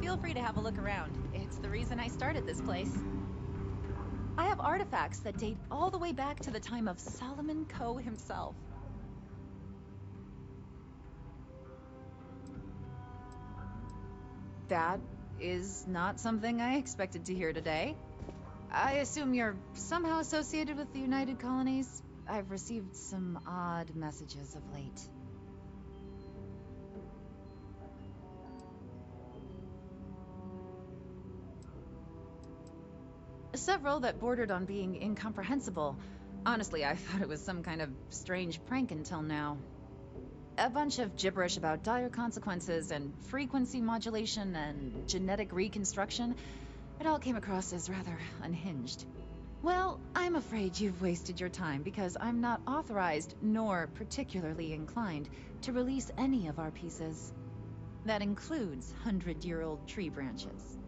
Feel free to have a look around. It's the reason I started this place. I have artifacts that date all the way back to the time of Solomon Coe himself. That is not something I expected to hear today. I assume you're somehow associated with the United Colonies? I've received some odd messages of late. Several that bordered on being incomprehensible. Honestly, I thought it was some kind of strange prank until now. A bunch of gibberish about dire consequences and frequency modulation and genetic reconstruction. It all came across as rather unhinged. Well, I'm afraid you've wasted your time because I'm not authorized nor particularly inclined to release any of our pieces. That includes 100-year-old tree branches.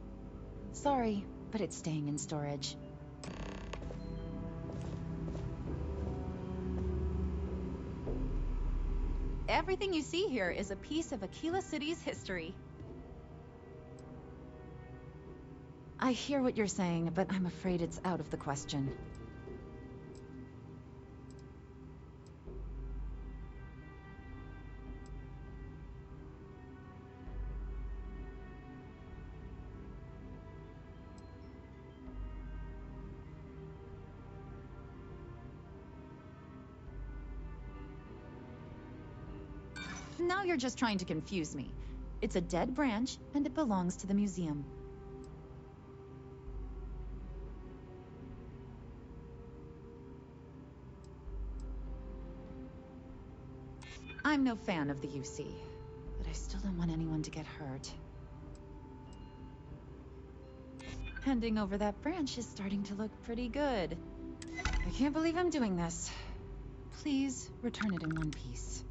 Sorry, but it's staying in storage. Everything you see here is a piece of Aquila City's history. I hear what you're saying, but I'm afraid it's out of the question. Now you're just trying to confuse me. It's a dead branch, and it belongs to the museum. I'm no fan of the UC, but I still don't want anyone to get hurt. Handing over that branch is starting to look pretty good. I can't believe I'm doing this. Please return it in one piece.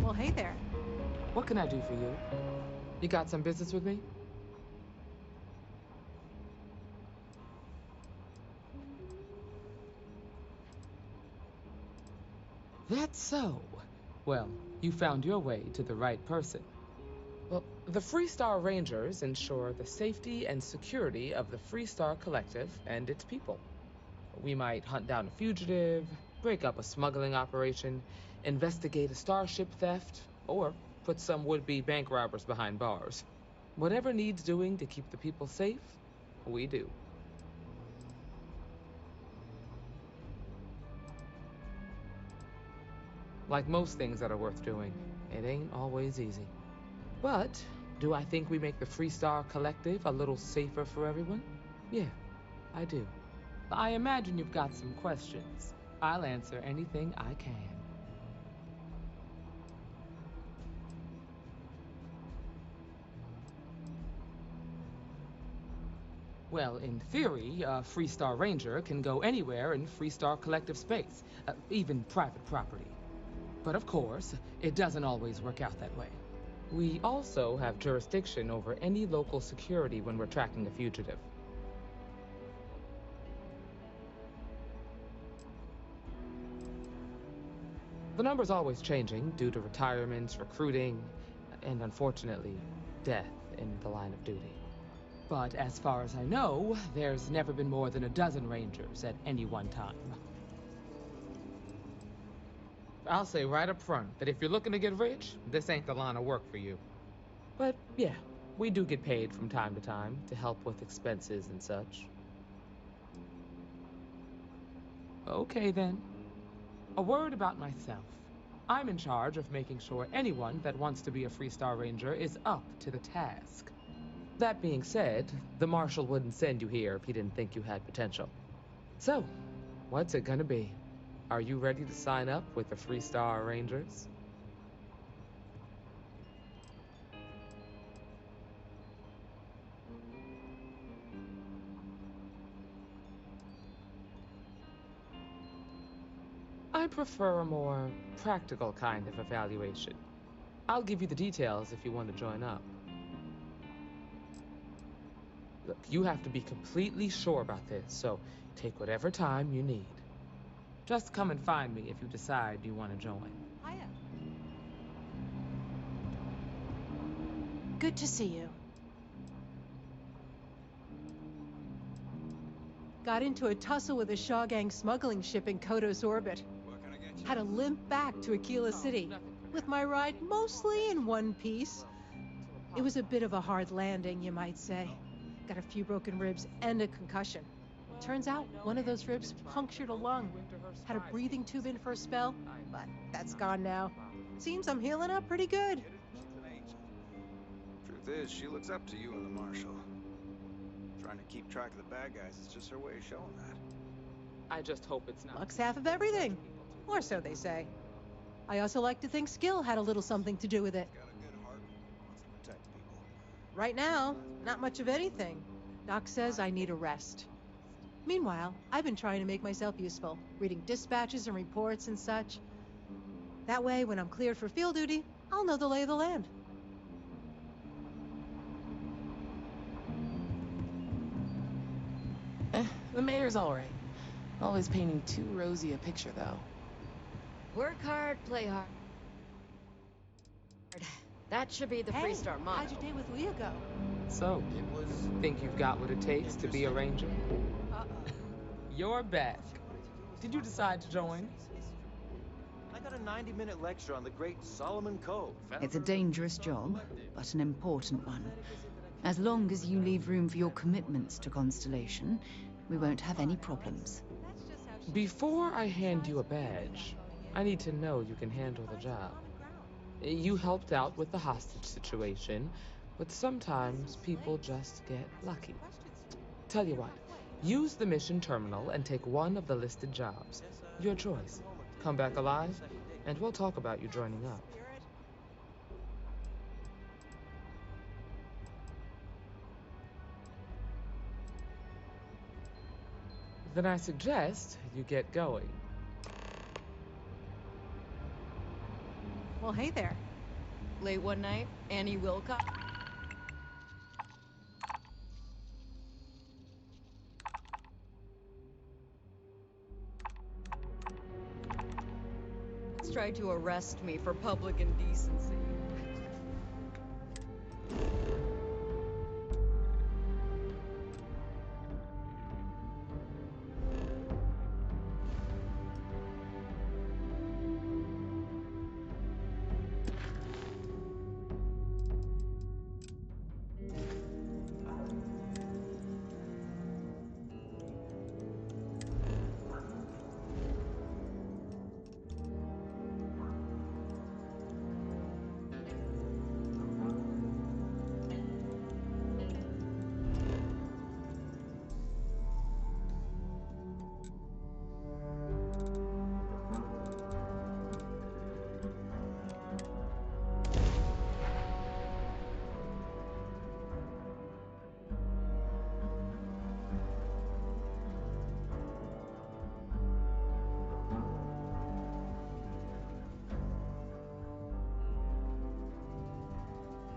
Well, hey there. What can I do for you? You got some business with me? That's so. Well, you found your way to the right person. Well, the Freestar Rangers ensure the safety and security of the Freestar Collective and its people. We might hunt down a fugitive, break up a smuggling operation, investigate a starship theft, or put some would-be bank robbers behind bars. Whatever needs doing to keep the people safe, we do. Like most things that are worth doing, it ain't always easy. But do I think we make the Freestar Collective a little safer for everyone? Yeah, I do. I imagine you've got some questions. I'll answer anything I can. Well, in theory, a Freestar Ranger can go anywhere in Freestar Collective space, even private property. But of course, it doesn't always work out that way. We also have jurisdiction over any local security when we're tracking a fugitive. The number's always changing due to retirements, recruiting, and unfortunately, death in the line of duty. But as far as I know, there's never been more than a dozen Rangers at any one time. I'll say right up front that if you're looking to get rich, this ain't the line of work for you. But yeah, we do get paid from time to time to help with expenses and such. Okay then. A word about myself. I'm in charge of making sure anyone that wants to be a Freestar Ranger is up to the task. That being said, the Marshal wouldn't send you here if he didn't think you had potential. So, what's it gonna be? Are you ready to sign up with the Freestar Rangers? I prefer a more practical kind of evaluation. I'll give you the details if you want to join up. Look, you have to be completely sure about this, so take whatever time you need. Just come and find me if you decide you want to join. Hiya. Good to see you. Got into a tussle with a Shaw Gang smuggling ship in Kodos orbit. Had to limp back to Aquila City, with my ride mostly in one piece. It was a bit of a hard landing, you might say. Got a few broken ribs and a concussion. Turns out one of those ribs punctured a lung. Had a breathing tube in for a spell, but that's gone now. Seems I'm healing up pretty good. Truth is, she looks up to you and the Marshal. Trying to keep track of the bad guys is just her way of showing that. I just hope it's not. Luck's half of everything. Or so they say. I also like to think skill had a little something to do with it. Got a good heart, wants to protect people. Right now, not much of anything. Doc says I need a rest. Meanwhile, I've been trying to make myself useful, reading dispatches and reports and such. That way, when I'm cleared for field duty, I'll know the lay of the land. The mayor's all right. Always painting too rosy a picture, though. Work hard, play hard. That should be the Hey, Freestar motto. how'd your day with Leah go? So, think you've got what it takes to be a ranger? Uh-oh. You're back. Did you decide to join? I got a 90-minute lecture on the Great Solomon Cove. It's a dangerous job, but an important one. As long as you leave room for your commitments to Constellation, we won't have any problems. Before I hand you a badge, I need to know you can handle the job. You helped out with the hostage situation, but sometimes people just get lucky. Tell you what, use the mission terminal and take one of the listed jobs. Your choice. Come back alive, and we'll talk about you joining up. Then I suggest you get going. Well, hey there. Late one night, Annie Wilcox. Tried to arrest me for public indecency.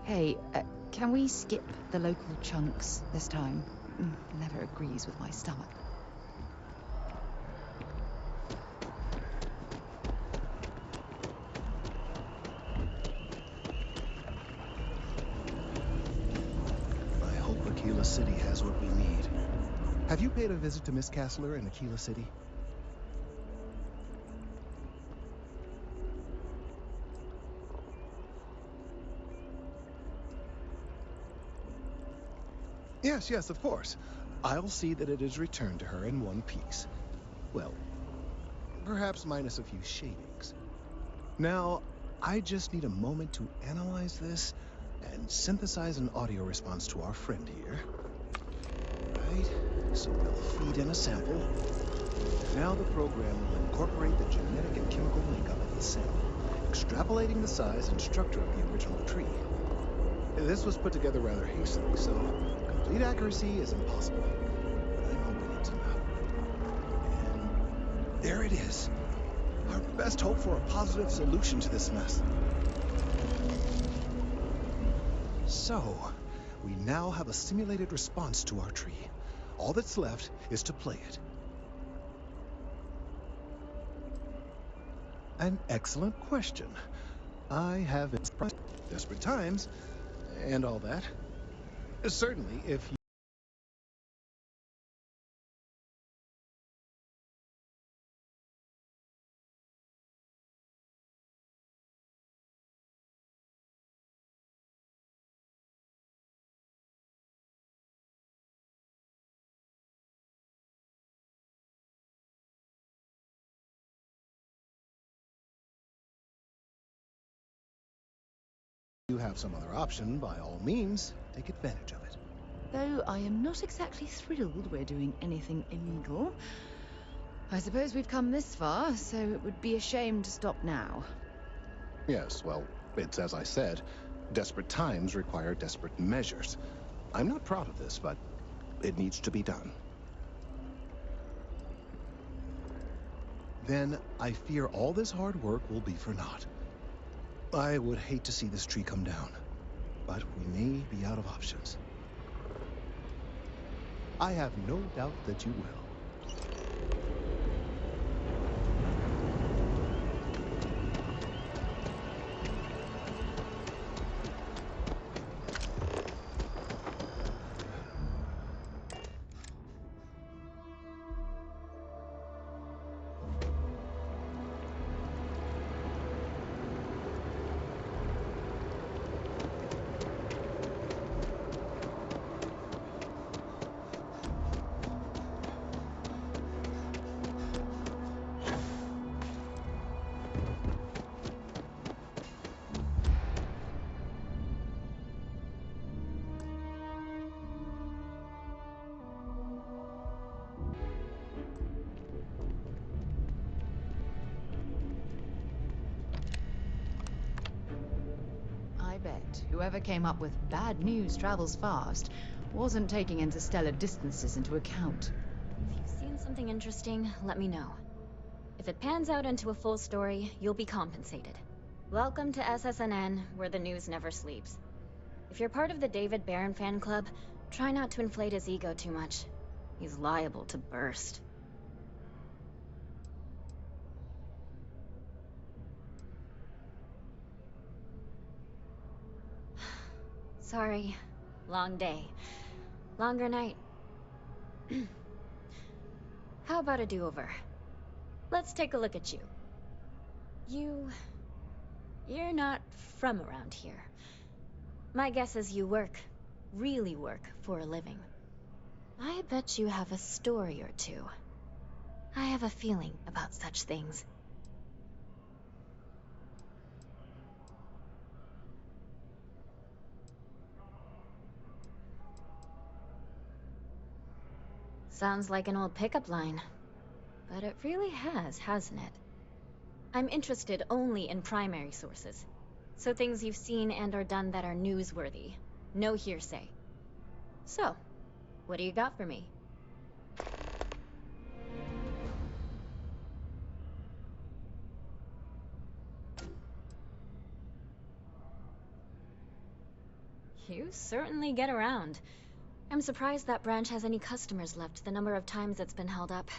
Hey, can we skip the local chunks this time? Never agrees with my stomach. I hope Aquila City has what we need. Have you paid a visit to Miss Castler in Aquila City? Yes, of course. I'll see that it is returned to her in one piece. Well, perhaps minus a few shadings. Now, I just need a moment to analyze this and synthesize an audio response to our friend here. Right, so we'll feed in a sample. Now the program will incorporate the genetic and chemical makeup of the sample, extrapolating the size and structure of the original tree. This was put together rather hastily, so complete accuracy is impossible. But I'm hoping it's enough. And there it is. Our best hope for a positive solution to this mess. So, we now have a simulated response to our tree. All that's left is to play it. An excellent question. I have desperate times and all that. Certainly, if you have some other option, by all means, take advantage of it. Though I am not exactly thrilled we're doing anything illegal. I suppose we've come this far, so it would be a shame to stop now. Yes, well, it's as I said, desperate times require desperate measures. I'm not proud of this, but it needs to be done. Then I fear all this hard work will be for naught. I would hate to see this tree come down, but we may be out of options. I have no doubt that you will. I bet whoever came up with bad news travels fast wasn't taking interstellar distances into account. If you've seen something interesting, let me know. If it pans out into a full story, you'll be compensated. Welcome to SSNN, where the news never sleeps. If you're part of the David Barron fan club, try not to inflate his ego too much. He's liable to burst. Sorry. Long day. Longer night. How about a do-over? Let's take a look at you. You're not from around here. My guess is you work, really work, for a living. I bet you have a story or two. I have a feeling about such things. Sounds like an old pickup line. But it really has, hasn't it? I'm interested only in primary sources. So things you've seen and or done that are newsworthy. No hearsay. So, what do you got for me? You certainly get around. I'm surprised that branch has any customers left the number of times it's been held up.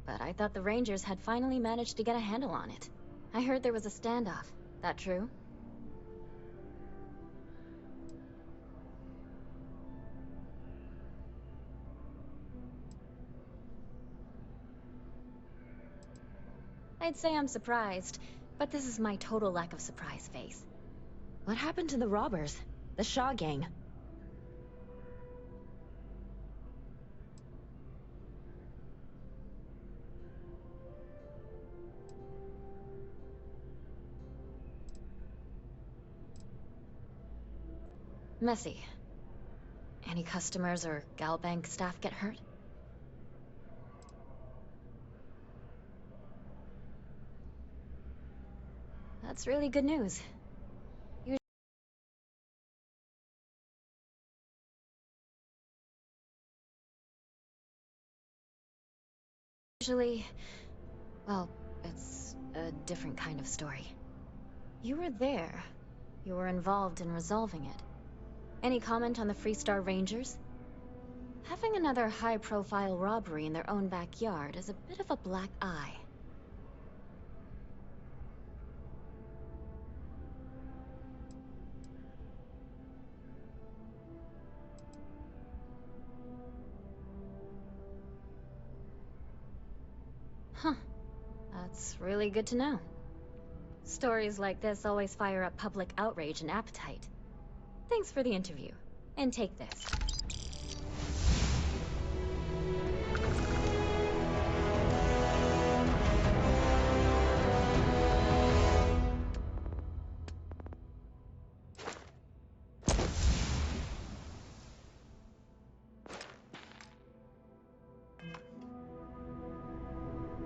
But I thought the Rangers had finally managed to get a handle on it. I heard there was a standoff. That true? I'd say I'm surprised, but this is my total lack of surprise face. What happened to the robbers? The Shaw gang? Messy. Any customers or Galbank staff get hurt? That's really good news. Usually, well, it's a different kind of story. You were there. You were involved in resolving it. Any comment on the Freestar Rangers? Having another high-profile robbery in their own backyard is a bit of a black eye. Huh. That's really good to know. Stories like this always fire up public outrage and appetite. Thanks for the interview. And take this.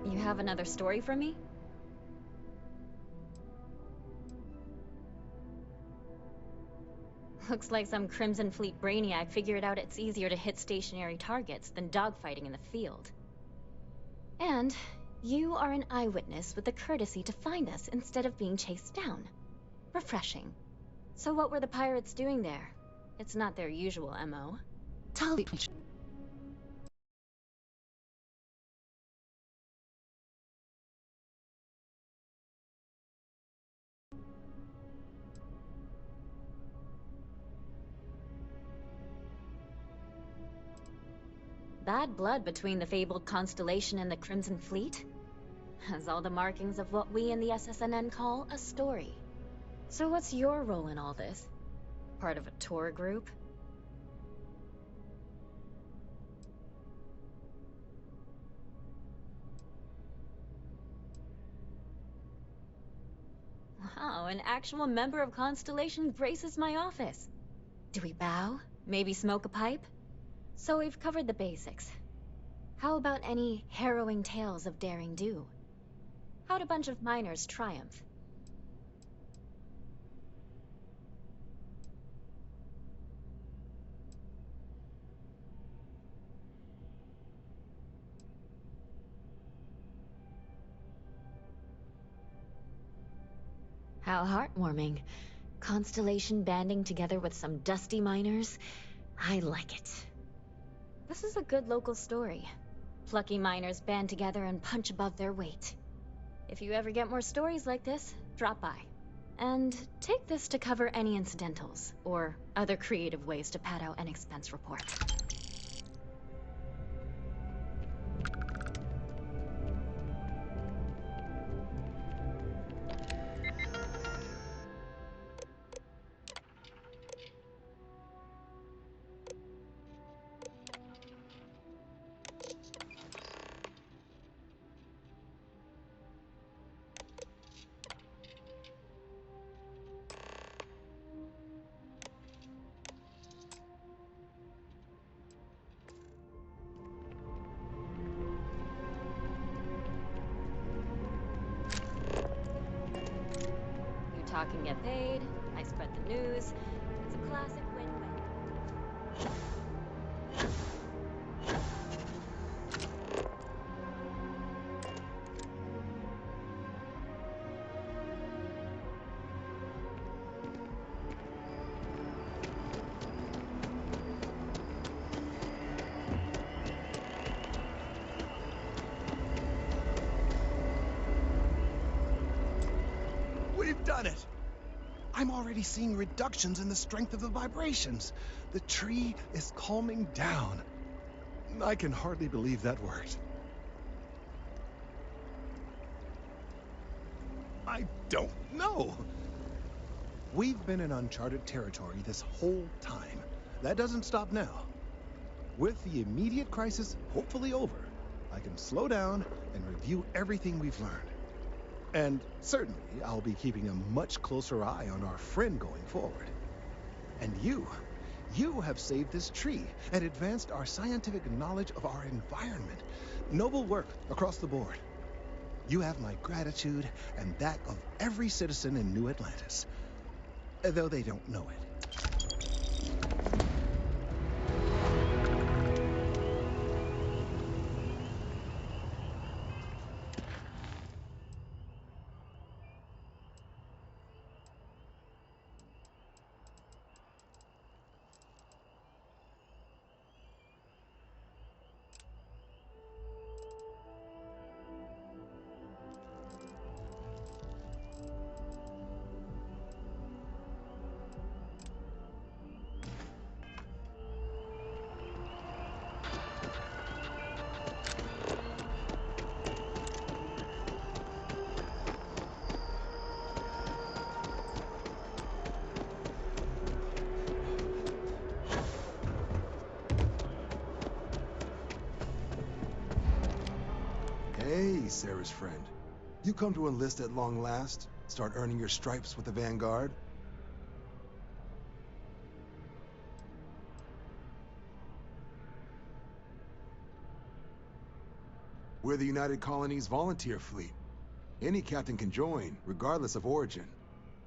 You have another story for me? Looks like some Crimson Fleet brainiac figured out it's easier to hit stationary targets than dogfighting in the field. And you are an eyewitness with the courtesy to find us instead of being chased down. Refreshing. So what were the pirates doing there? It's not their usual MO. Tali. Bad blood between the fabled Constellation and the Crimson Fleet? Has all the markings of what we in the SSNN call a story. So what's your role in all this? Part of a tour group? Wow, an actual member of Constellation graces my office. Do we bow? Maybe smoke a pipe? So we've covered the basics. How about any harrowing tales of daring do? How'd a bunch of miners triumph? How heartwarming. Constellation banding together with some dusty miners? I like it. This is a good local story. Plucky miners band together and punch above their weight. If you ever get more stories like this, drop by. And take this to cover any incidentals, or other creative ways to pad out an expense report. Talk and get paid, I spread the news. It's a classic win-win. We've done it! I'm already seeing reductions in the strength of the vibrations. The tree is calming down. I can hardly believe that worked. I don't know. We've been in uncharted territory this whole time. That doesn't stop now. With the immediate crisis hopefully over, I can slow down and review everything we've learned. And certainly, I'll be keeping a much closer eye on our friend going forward. And you have saved this tree and advanced our scientific knowledge of our environment. Noble work across the board. You have my gratitude and that of every citizen in New Atlantis, though they don't know it. Hey, Sarah's friend. You come to enlist at long last? Start earning your stripes with the Vanguard? We're the United Colonies Volunteer Fleet. Any captain can join, regardless of origin.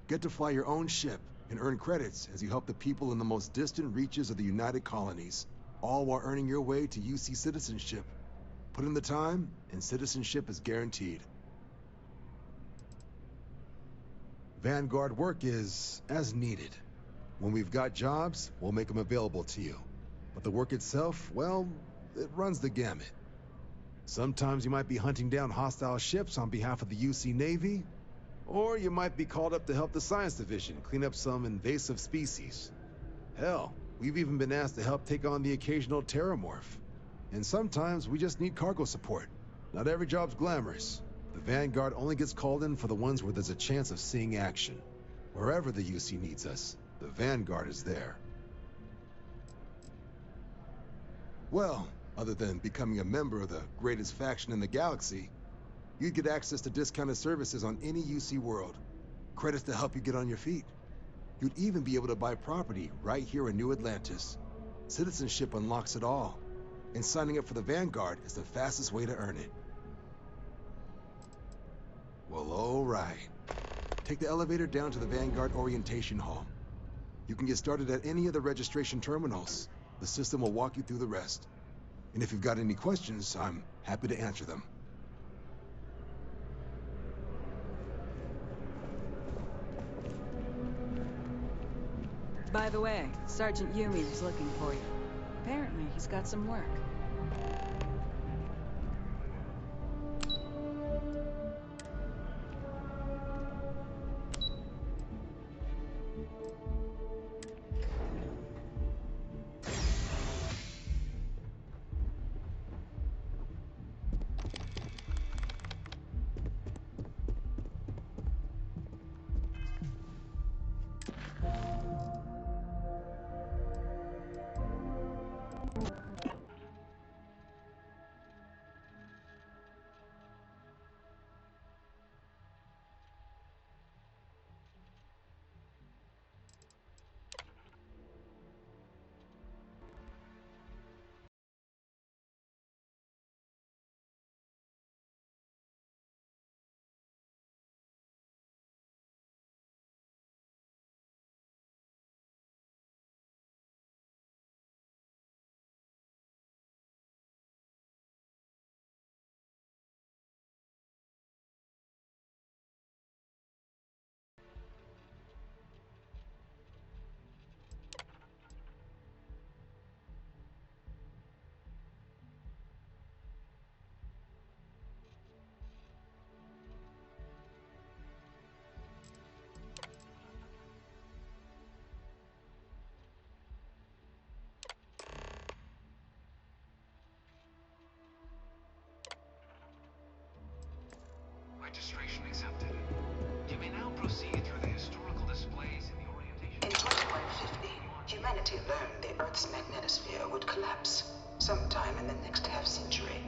Get to fly your own ship and earn credits as you help the people in the most distant reaches of the United Colonies, all while earning your way to UC citizenship. Put in the time, and citizenship is guaranteed. Vanguard work is as needed. When we've got jobs, we'll make them available to you. But the work itself, well, it runs the gamut. Sometimes you might be hunting down hostile ships on behalf of the UC Navy, or you might be called up to help the Science Division clean up some invasive species. Hell, we've even been asked to help take on the occasional terramorph. And sometimes we just need cargo support. Not every job's glamorous. The Vanguard only gets called in for the ones where there's a chance of seeing action. Wherever the UC needs us, the Vanguard is there. Well, other than becoming a member of the greatest faction in the galaxy, you'd get access to discounted services on any UC world. Credits to help you get on your feet. You'd even be able to buy property right here in New Atlantis. Citizenship unlocks it all. And signing up for the Vanguard is the fastest way to earn it. Well, all right. Take the elevator down to the Vanguard Orientation Hall. You can get started at any of the registration terminals. The system will walk you through the rest. And if you've got any questions, I'm happy to answer them. By the way, Sergeant Yumi was looking for you. Apparently, he's got some work. Registration accepted. You may now proceed through the historical displays in the orientation. In 2150, humanity learned the Earth's magnetosphere would collapse sometime in the next half-century,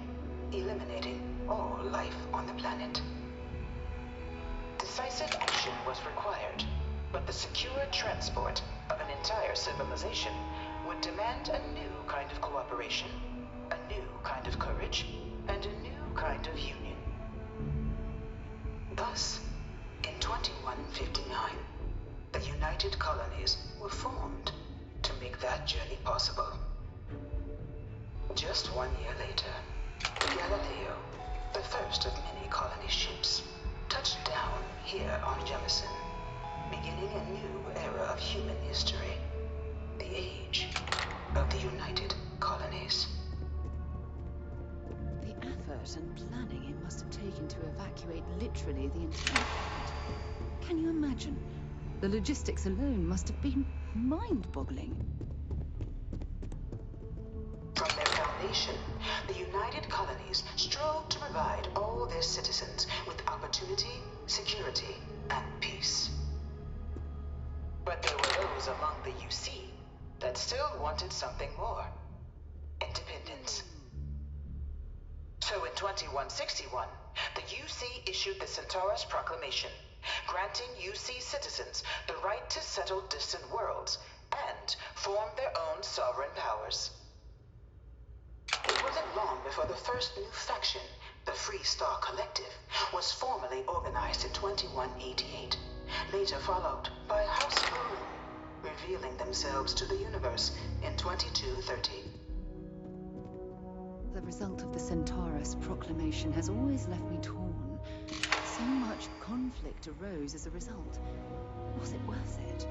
eliminating all life on the planet. Decisive action was required, but the secure transport of an entire civilization would demand a new kind of cooperation, a new kind of courage, and a new kind of union. Thus, in 2159, the United Colonies were formed to make that journey possible. Just 1 year later, the Galileo, the first of many colony ships, touched down here on Jemison, beginning a new era of human history, the age of the United Colonies. The effort and planning it must have taken to evacuate literally the entire planet. Can you imagine? The logistics alone must have been mind-boggling. From their foundation, the United Colonies strove to provide all their citizens with opportunity, security, and peace. But there were those among the UC that still wanted something more: independence. So in 2161, the UC issued the Centaurus Proclamation, granting UC citizens the right to settle distant worlds and form their own sovereign powers. It wasn't long before the first new faction, the Free Star Collective, was formally organized in 2188, later followed by House Moara, revealing themselves to the universe in 2230. The result of the Centaurus Proclamation has always left me torn. So much conflict arose as a result. Was it worth it?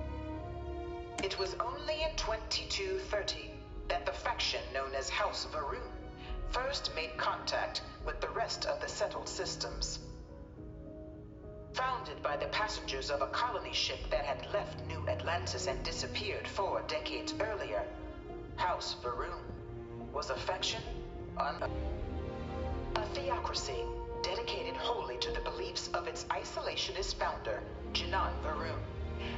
It was only in 2230 that the faction known as House Varoon first made contact with the rest of the settled systems. Founded by the passengers of a colony ship that had left New Atlantis and disappeared 4 decades earlier, House Varoon was a faction a theocracy dedicated wholly to the beliefs of its isolationist founder, Janan Varoon.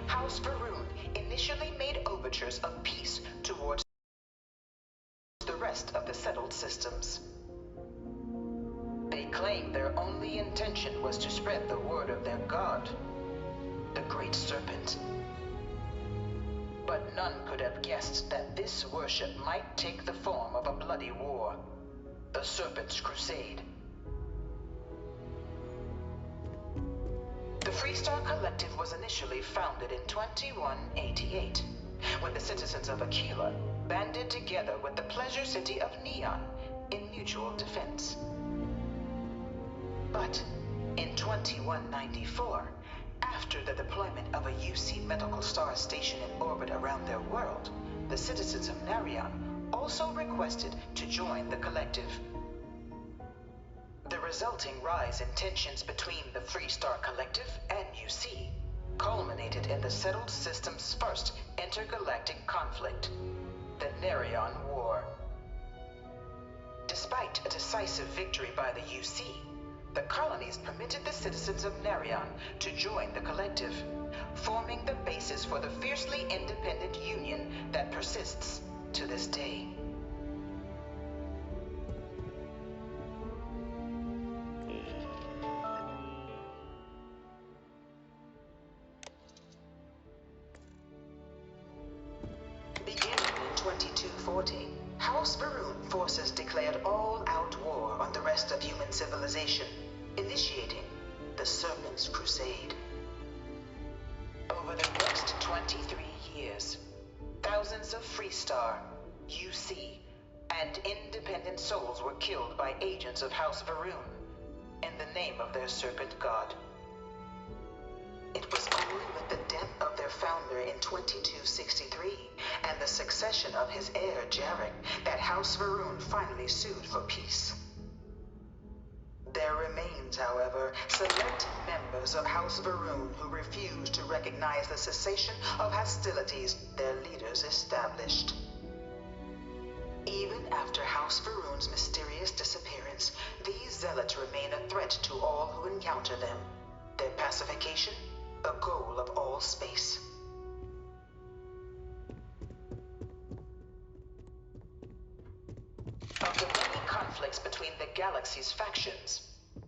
House Varoon initially made overtures of peace towards the rest of the settled systems. They claimed their only intention was to spread the word of their god, the Great Serpent. But none could have guessed that this worship might take the form of a bloody war, the Serpent's Crusade. The Freestar Collective was initially founded in 2188, when the citizens of Aquila banded together with the pleasure city of Neon in mutual defense. But in 2194, after the deployment of a UC medical star station in orbit around their world, the citizens of Narion also requested to join the collective. The resulting rise in tensions between the Freestar Collective and UC culminated in the settled system's first intergalactic conflict, the Narion War. Despite a decisive victory by the UC, the colonies permitted the citizens of Narion to join the collective, forming the basis for the fiercely independent union that persists to this day. Beginning in 2240, House Varoon forces declared all-out war on the rest of human civilization, initiating the Serpent's Crusade. Over the next 23 years, thousands of Freestar, UC, and independent souls were killed by agents of House Varoon in the name of their serpent god. It was only with the death of their founder in 2263 and the succession of his heir Jarek that House Varoon finally sued for peace. There remains, however, select members of House Varoon who refuse to recognize the cessation of hostilities their leaders established. Even after House Varoon's mysterious disappearance, these zealots remain a threat to all who encounter them. Their pacification, a goal of all space. Of the many conflicts between the galaxy's factions,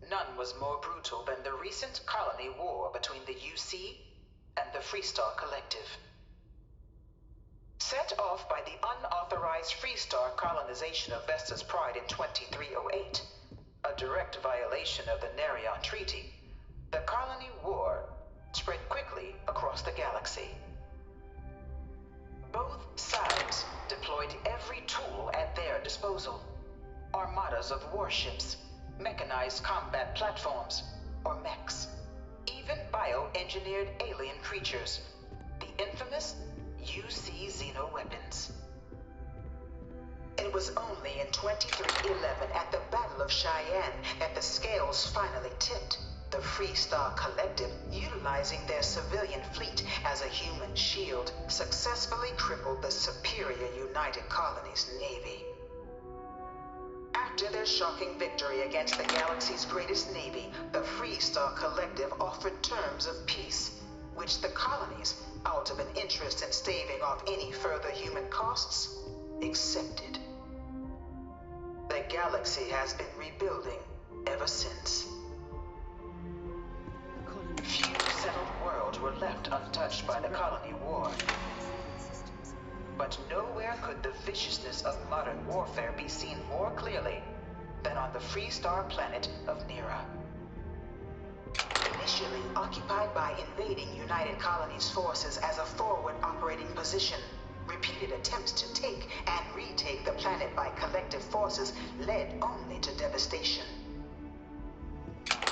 none was more brutal than the recent colony war between the UC and the Freestar Collective. Set off by the unauthorized Freestar colonization of Vesta's Pride in 2308, a direct violation of the Nerion Treaty, the colony war spread quickly across the galaxy. Both sides deployed every tool at their disposal. Armadas of warships, mechanized combat platforms, or mechs, even bioengineered alien creatures, the infamous UC xeno-weapons. It was only in 2311 at the Battle of Cheyenne that the scales finally tipped, the Freestar Collective, utilizing their civilian fleet as a human shield, successfully crippled the superior United Colonies Navy. After their shocking victory against the galaxy's greatest navy, the Freestar Collective offered terms of peace, which the colonies, out of an interest in staving off any further human costs, accepted. The galaxy has been rebuilding ever since. Few settled worlds were left untouched by the colony war. But nowhere could the viciousness of modern warfare be seen more clearly than on the Freestar planet of Nera. Initially occupied by invading United Colonies forces as a forward operating position, repeated attempts to take and retake the planet by collective forces led only to devastation.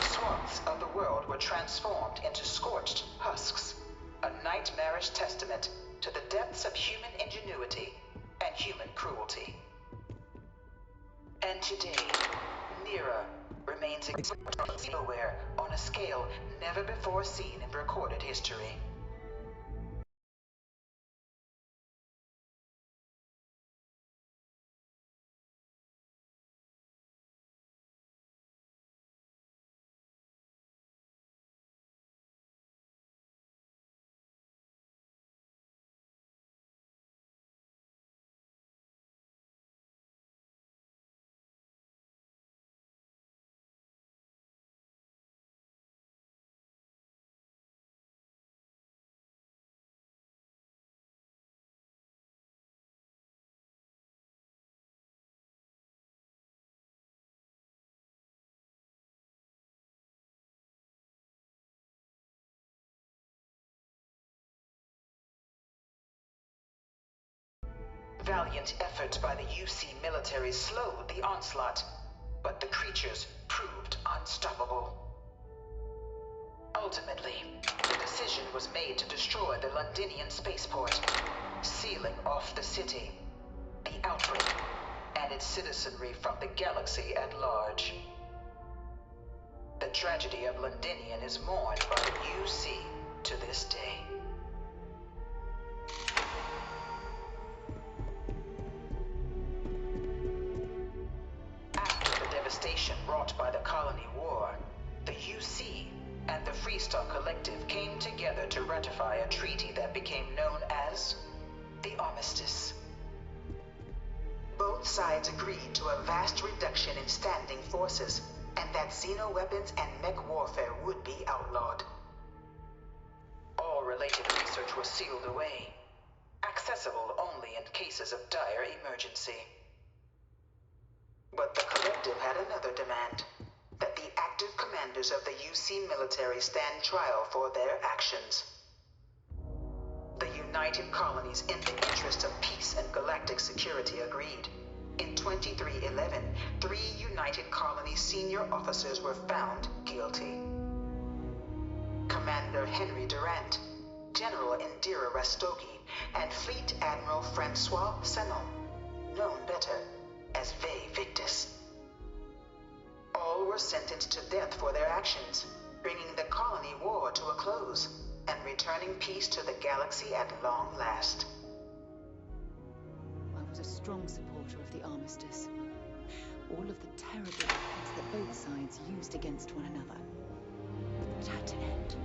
Swaths of the world were transformed into scorched husks, a nightmarish testament to the depths of human ingenuity and human cruelty. And today, Nera remains nowhere on a scale never before seen in recorded history. Valiant efforts by the UC military slowed the onslaught, but the creatures proved unstoppable. Ultimately, the decision was made to destroy the Londinian spaceport, sealing off the city, the outbreak, and its citizenry from the galaxy at large. The tragedy of Londinian is mourned by the UC to this day. Devastation wrought by the colony war, the UC and the Freestar Collective came together to ratify a treaty that became known as the Armistice. Both sides agreed to a vast reduction in standing forces, and that xeno-weapons and mech warfare would be outlawed. All related research was sealed away, accessible only in cases of dire emergency. But the Collective had another demand, that the active commanders of the UC military stand trial for their actions. The United Colonies, in the interest of peace and galactic security, agreed. In 2311, 3 United Colonies senior officers were found guilty. Commander Henry Durant, General Indira Rastogi, and Fleet Admiral Francois Sanon, known better as Ve Victus. All were sentenced to death for their actions, bringing the colony war to a close and returning peace to the galaxy at long last. I was a strong supporter of the armistice. All of the terrible weapons that both sides used against one another. It had to end.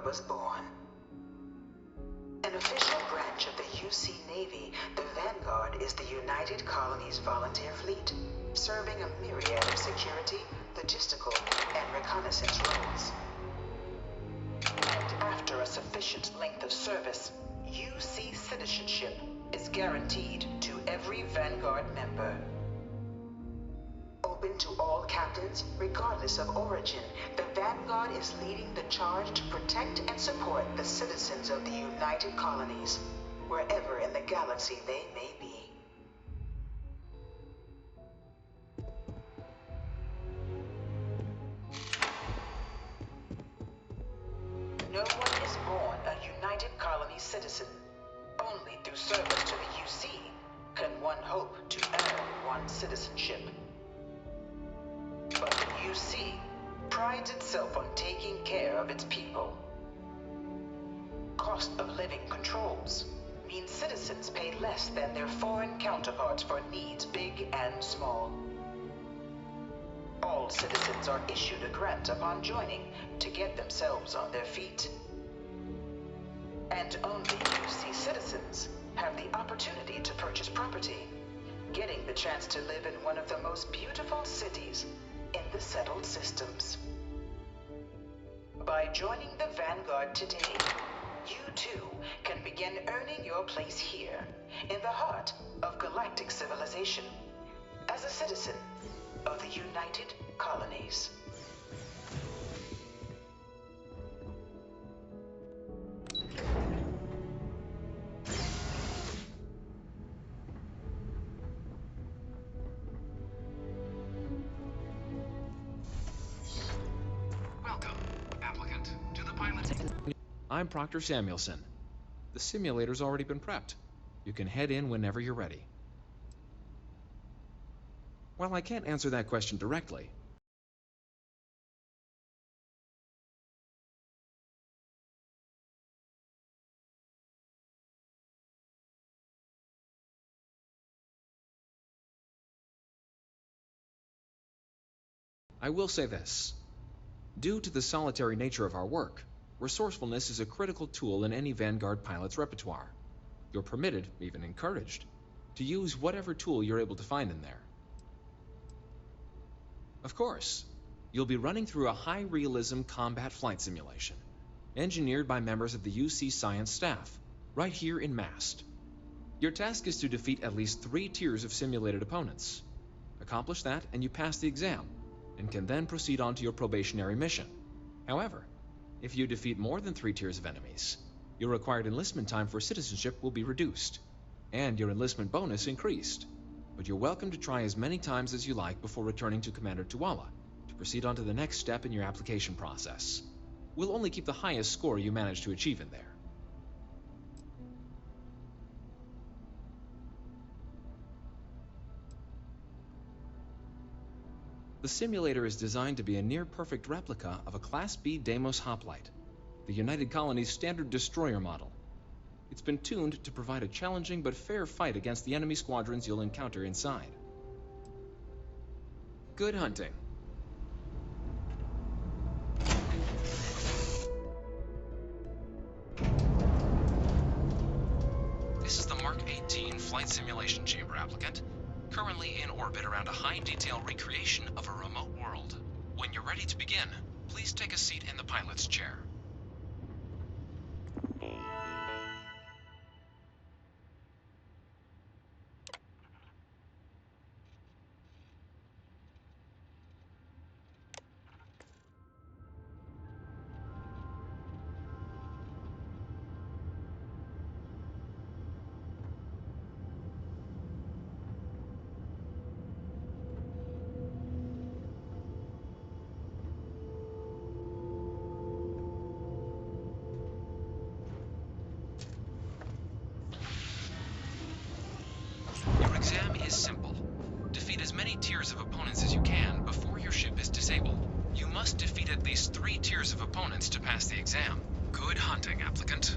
was born. An official branch of the UC Navy, the Vanguard is the United Colonies Volunteer Fleet, serving a myriad of security, logistical, and reconnaissance roles. And after a sufficient length of service, UC citizenship is guaranteed to every Vanguard member. Open to all captains, regardless of origin, the Vanguard is leading the charge to protect and support the citizens of the United Colonies, wherever in the galaxy they may be. No one is born a United Colony citizen. Only through service to the UC can one hope to earn one's citizenship. But the UC prides itself on taking care of its people. Cost of living controls means citizens pay less than their foreign counterparts for needs big and small. All citizens are issued a grant upon joining to get themselves on their feet. And only UC citizens have the opportunity to purchase property, getting the chance to live in one of the most beautiful cities in the settled systems. By joining the Vanguard today, you too can begin earning your place here, in the heart of galactic civilization, as a citizen of the United Colonies. Welcome, applicant, to the pilot. I'm Proctor Samuelson. The simulator's already been prepped. You can head in whenever you're ready. Well, I can't answer that question directly. I will say this. Due to the solitary nature of our work, resourcefulness is a critical tool in any Vanguard pilot's repertoire. You're permitted, even encouraged, to use whatever tool you're able to find in there. Of course, you'll be running through a high-realism combat flight simulation, engineered by members of the UC science staff, right here in Mast. Your task is to defeat at least 3 tiers of simulated opponents. Accomplish that, and you pass the exam, and can then proceed on to your probationary mission. However, if you defeat more than 3 tiers of enemies, your required enlistment time for citizenship will be reduced, and your enlistment bonus increased. But you're welcome to try as many times as you like before returning to Commander Tuala to proceed on to the next step in your application process. We'll only keep the highest score you manage to achieve in there. The simulator is designed to be a near-perfect replica of a Class B Deimos hoplite, the United Colony's standard destroyer model. It's been tuned to provide a challenging but fair fight against the enemy squadrons you'll encounter inside. Good hunting. This is the Mark 18 flight simulation chamber, applicant. Currently in orbit around a high-detail recreation of a remote world. When you're ready to begin, please take a seat in the pilot's chair. Your exam is simple. Defeat as many tiers of opponents as you can before your ship is disabled. You must defeat at least 3 tiers of opponents to pass the exam. Good hunting, applicant.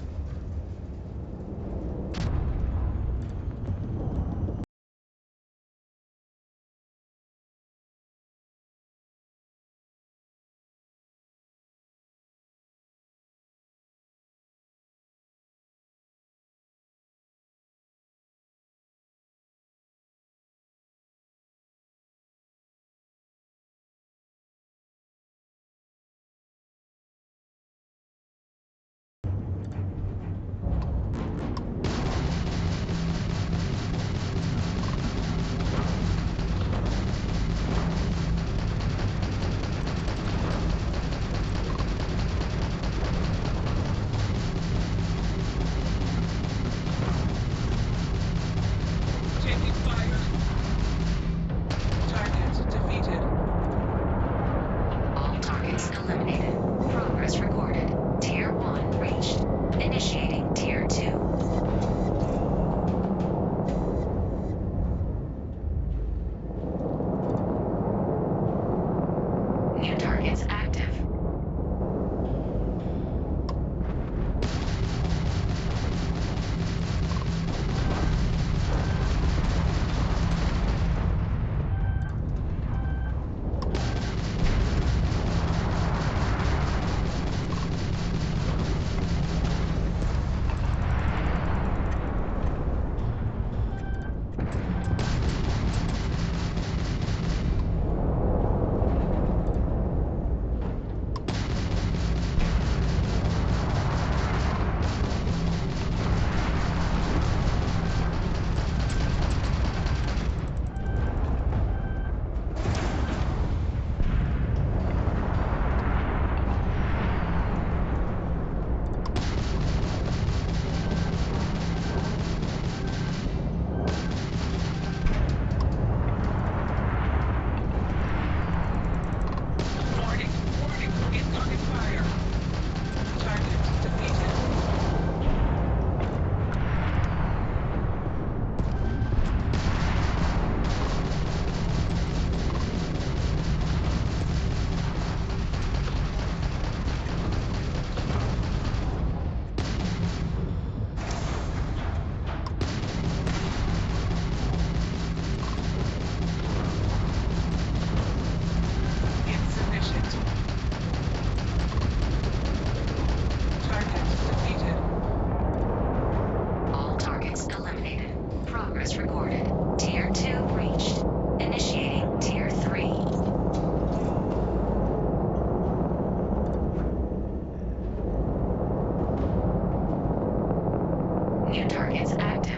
New targets active.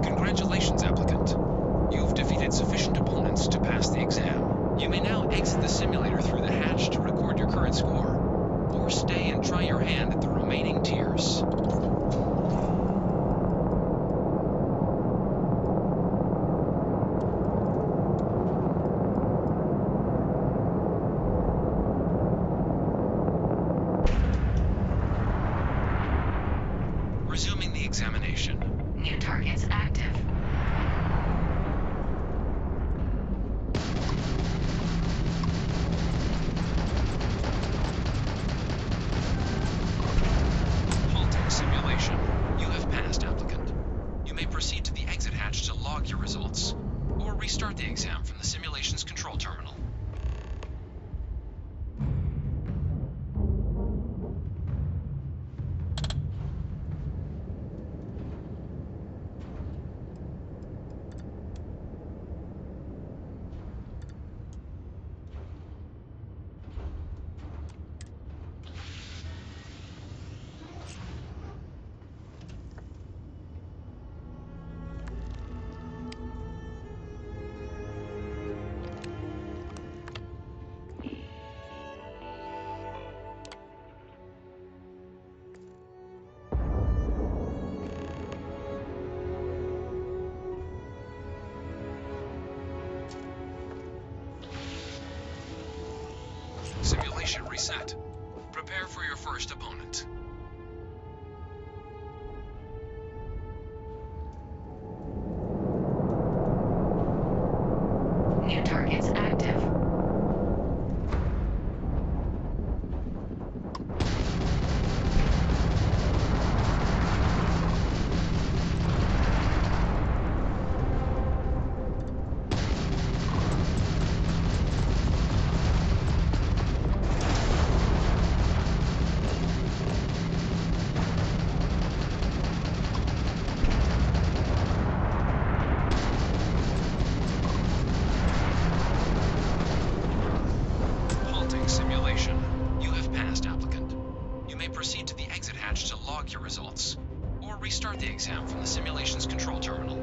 Congratulations, applicant. You've defeated sufficient opponents to pass the exam. You may now exit the simulator through the hatch to record your current score, or stay and try your hand at the remaining tiers. Resuming the examination. New targets active. Halting simulation. You have passed, applicant. You may proceed to the exit hatch to log your results, or restart the exam from the simulation's control terminal. Simulation reset. Prepare for your first opponent. New targets active. Simulation. You have passed, applicant. You may proceed to the exit hatch to log your results, or restart the exam from the simulation's control terminal.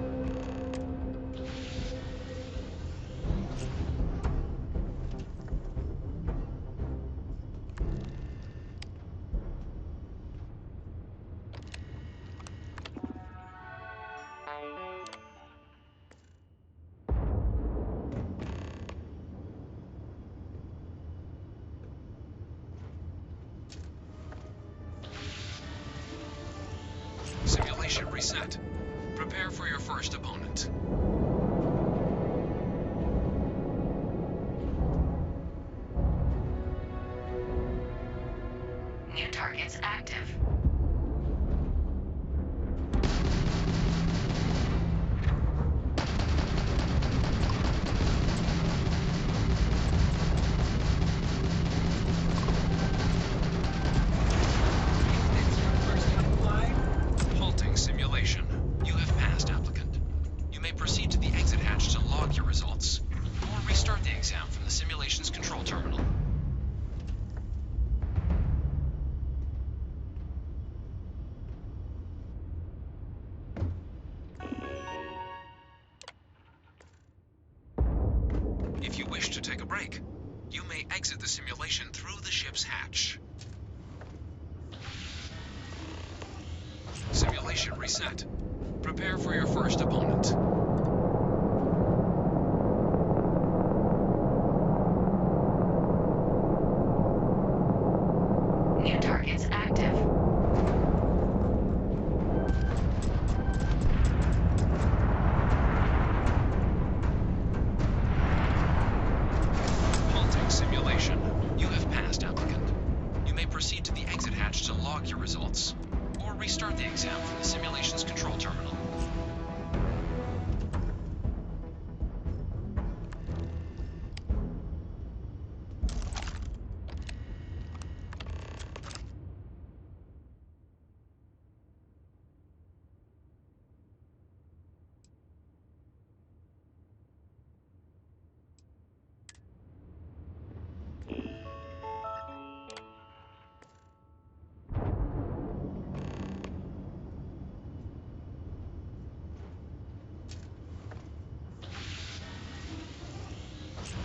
Simulation reset. Prepare for your first opponent. New targets active. Halting simulation. You have passed, applicant. You may proceed to the exit hatch to log your results, or restart the exam from the simulation's control terminal. If you wish to take a break, you may exit the simulation through the ship's hatch. Simulation Simulation reset. Prepare for your first opponent. New targets active. Halting simulation. You have passed, applicant. You may proceed to the exit hatch to log your results, or restart the exam from the simulation's control terminal.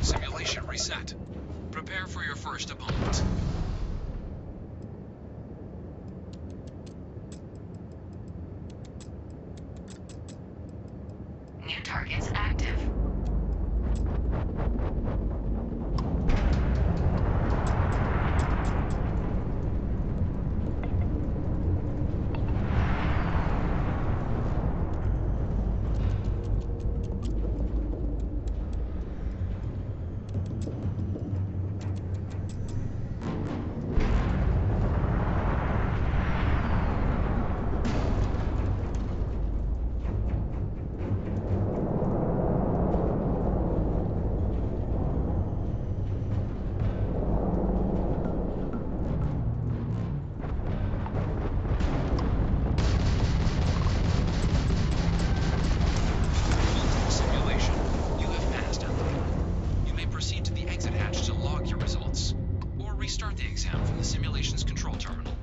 Simulation reset. Prepare for your first opponent. New targets active. Simulation. You have passed, applicant. You may proceed to the exit hatch to log your results, or restart the exam from the simulation's control terminal.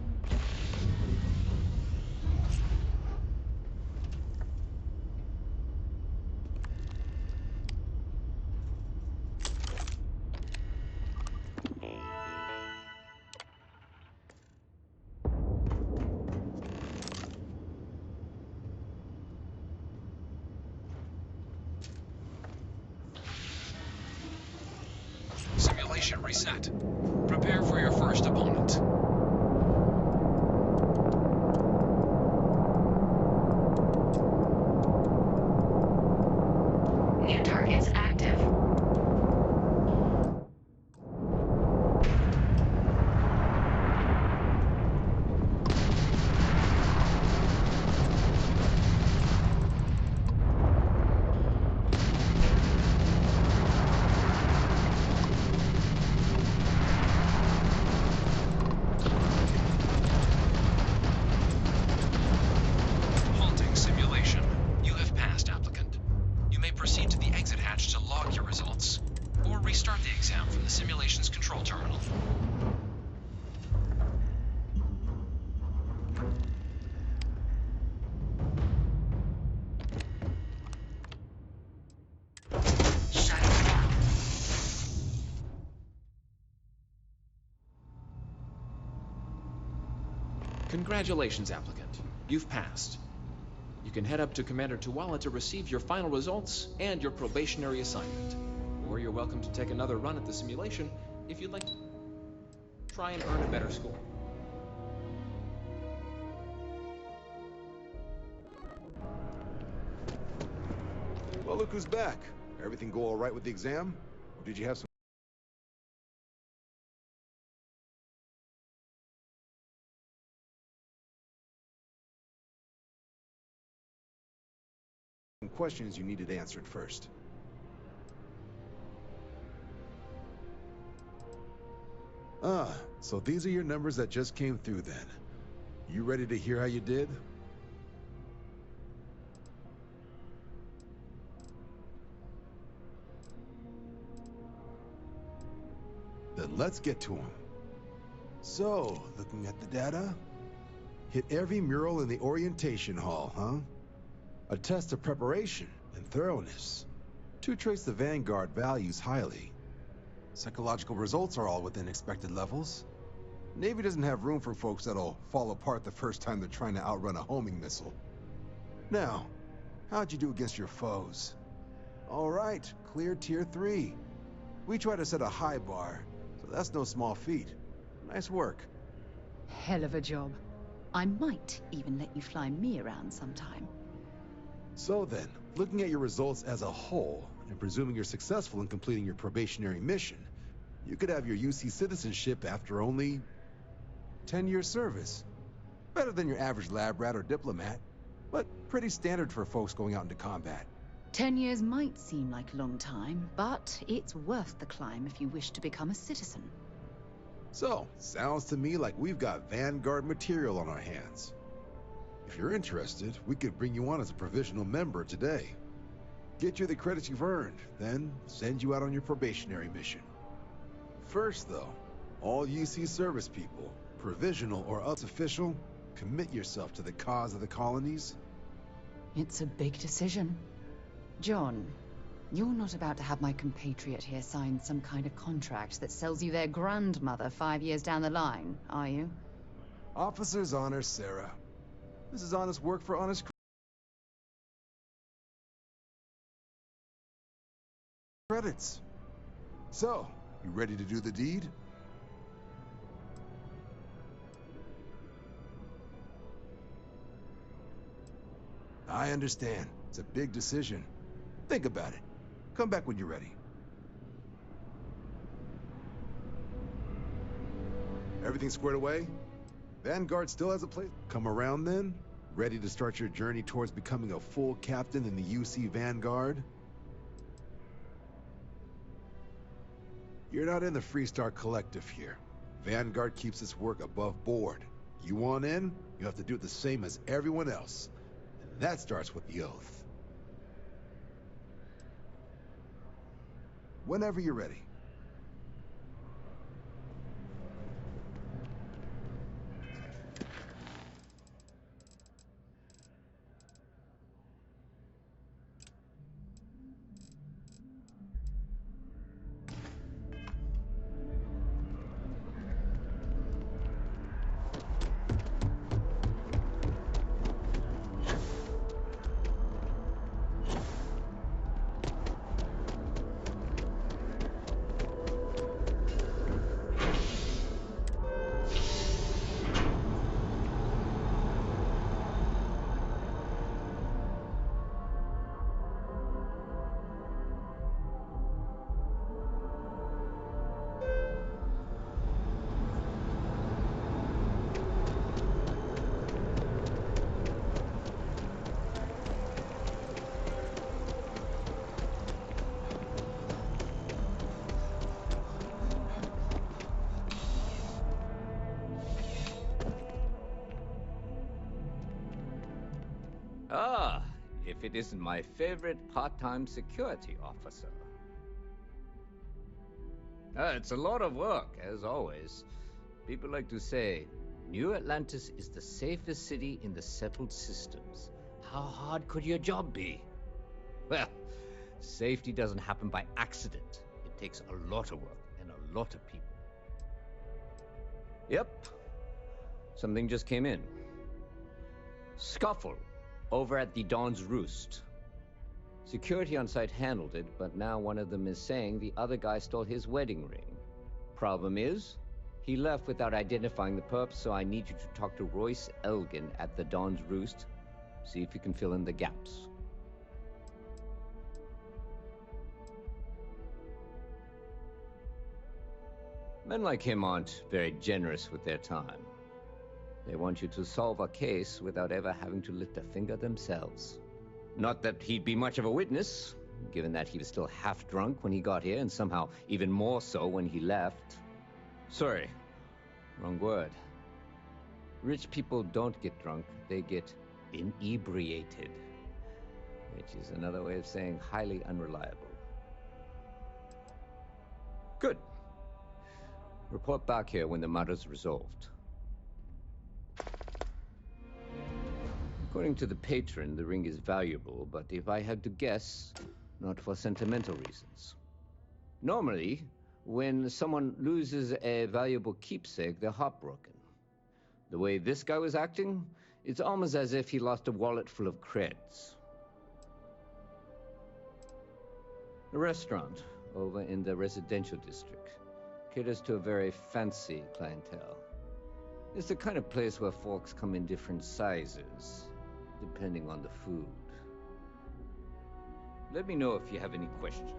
Simulation reset. Prepare for your first opponent. New targets active. Halting simulation. You have passed, applicant. You may proceed to the exit hatch to log your results, or restart the exam from the simulation's control terminal. Shutting down. Congratulations, applicant. You've passed. You can head up to Commander Tuwala to receive your final results and your probationary assignment. Or you're welcome to take another run at the simulation if you'd like to try and earn a better score. Well, look who's back. Everything go all right with the exam? Or did you have some questions you needed answered first? Ah, so these are your numbers that just came through then. You ready to hear how you did? Then let's get to them. So, looking at the data, hit every mural in the orientation hall, huh? A test of preparation and thoroughness. To trace the Vanguard values highly. Psychological results are all within expected levels. Navy doesn't have room for folks that'll fall apart the first time they're trying to outrun a homing missile. Now, how'd you do against your foes? All right, clear Tier 3. We try to set a high bar, so that's no small feat. Nice work. Hell of a job. I might even let you fly me around sometime. So then, looking at your results as a whole, and presuming you're successful in completing your probationary mission, you could have your UC citizenship after only 10 years service. Better than your average lab rat or diplomat, but pretty standard for folks going out into combat. 10 years might seem like a long time, but it's worth the climb if you wish to become a citizen. So, sounds to me like we've got Vanguard material on our hands. If you're interested, we could bring you on as a provisional member today. Get you the credits you've earned, then send you out on your probationary mission. First, though, all UC service people, provisional or else official, commit yourself to the cause of the colonies. It's a big decision. John, you're not about to have my compatriot here sign some kind of contract that sells you their grandmother 5 years down the line, are you? Officer's honor, Sarah. This is honest work for honest credits. So, you ready to do the deed? I understand. It's a big decision. Think about it. Come back when you're ready. Everything squared away? Vanguard still has a place. Come around then? Ready to start your journey towards becoming a full captain in the UC Vanguard? You're not in the Freestar Collective here. Vanguard keeps its work above board. You want in, you have to do the same as everyone else. And that starts with the oath. Whenever you're ready. Ah, if it isn't my favorite part-time security officer. It's a lot of work, as always. People like to say, New Atlantis is the safest city in the settled systems. How hard could your job be? Well, safety doesn't happen by accident. It takes a lot of work and a lot of people. Yep. Something just came in. Scuffle over at the Dawn's Roost. Security on site handled it, but now one of them is saying the other guy stole his wedding ring. Problem is, he left without identifying the perp, so I need you to talk to Royce Elgin at the Dawn's Roost. See if you can fill in the gaps. Men like him aren't very generous with their time. They want you to solve a case without ever having to lift a finger themselves. Not that he'd be much of a witness, given that he was still half drunk when he got here, and somehow even more so when he left. Sorry, wrong word. Rich people don't get drunk, they get inebriated. Which is another way of saying highly unreliable. Good. Report back here when the matter's resolved. According to the patron, the ring is valuable, but if I had to guess, not for sentimental reasons. Normally, When someone loses a valuable keepsake, they're heartbroken. The way this guy was acting, it's almost as if he lost a wallet full of creds. The restaurant over in the residential district caters to a very fancy clientele. It's the kind of place where folks come in different sizes, depending on the food. Let me know if you have any questions.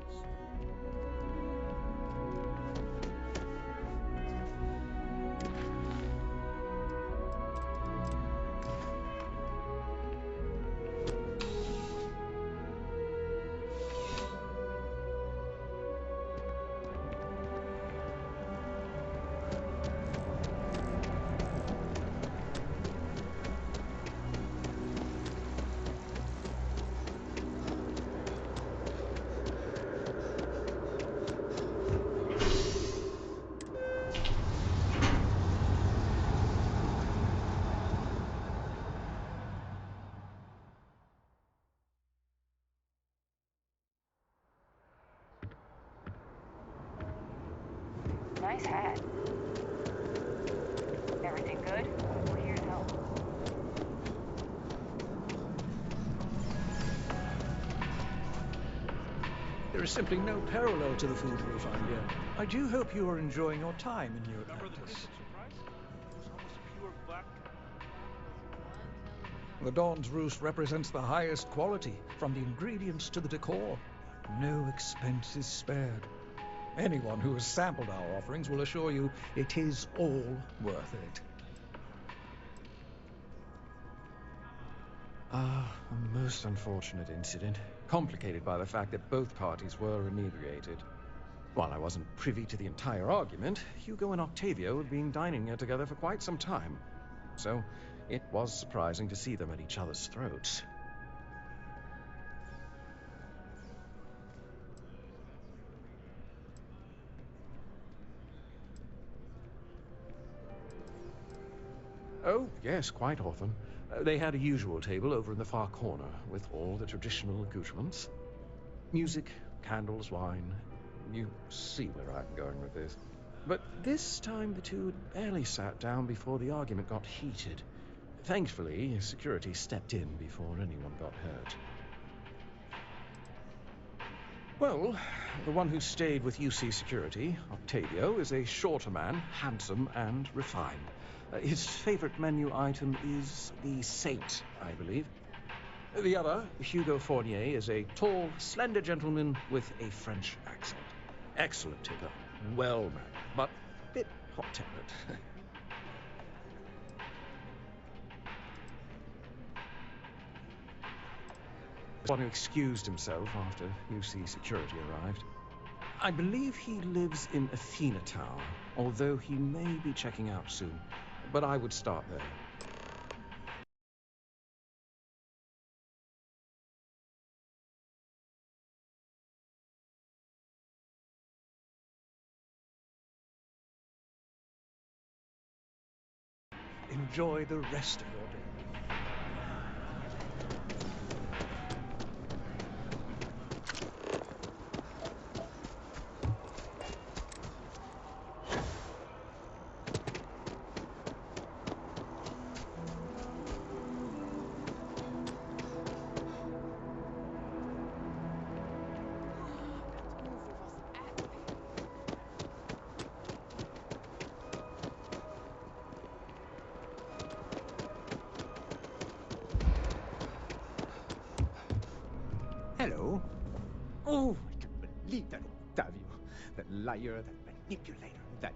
Nice hat. Everything good? We're here to help. There is simply no parallel to the food you'll find here. I do hope you are enjoying your time in New Atlantis. The Dawn's Roost represents the highest quality, from the ingredients to the decor. No expense is spared. Anyone who has sampled our offerings will assure you it is all worth it. A most unfortunate incident, complicated by the fact that both parties were inebriated. While I wasn't privy to the entire argument, Hugo and Octavio had been dining here together for quite some time, so it was surprising to see them at each other's throats. Oh, yes, quite often. They had a usual table over in the far corner, with all the traditional accoutrements. Music, candles, wine. You see where I'm going with this. But this time the two had barely sat down before the argument got heated. Thankfully, security stepped in before anyone got hurt. Well, the one who stayed with UC Security, Octavio, is a shorter man, handsome and refined. His favorite menu item is the Saint, I believe. The other, Hugo Fournier, is a tall, slender gentleman with a French accent. Excellent tipper, well-mannered, but a bit hot-tempered. One who excused himself after UC Security arrived. I believe he lives in Athena Tower, although he may be checking out soon. But I would start there. Enjoy the rest of your day. Hello. Oh, I can't believe that Octavio. That liar, that manipulator, that...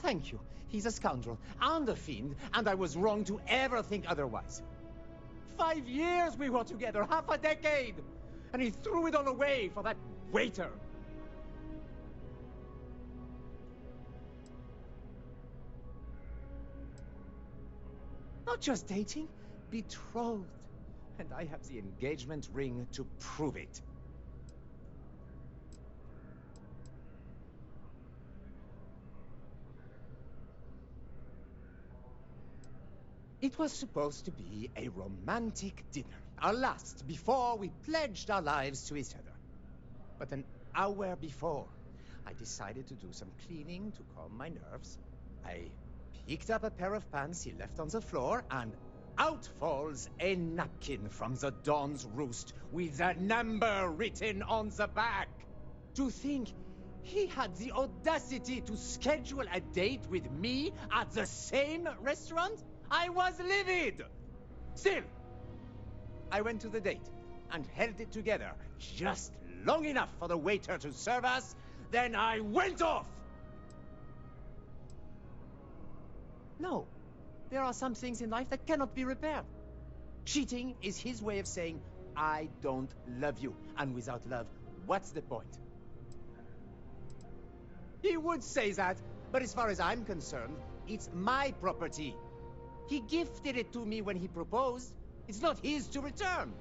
Thank you. He's a scoundrel and a fiend, and I was wrong to ever think otherwise. 5 years we were together, half a decade! And he threw it all away for that waiter. Not just dating, betrothed. And I have the engagement ring to prove it. It was supposed to be a romantic dinner. Our last, before we pledged our lives to each other. But an hour before, I decided to do some cleaning to calm my nerves. I picked up a pair of pants he left on the floor, and out falls a napkin from the Dawn's Roost with a number written on the back. To think he had the audacity to schedule a date with me at the same restaurant? I was livid! Still, I went to the date and held it together just long enough for the waiter to serve us, then I went off! No, there are some things in life that cannot be repaired. Cheating is his way of saying, I don't love you. And without love, what's the point? He would say that, but as far as I'm concerned, it's my property. He gifted it to me when he proposed. It's not his to return.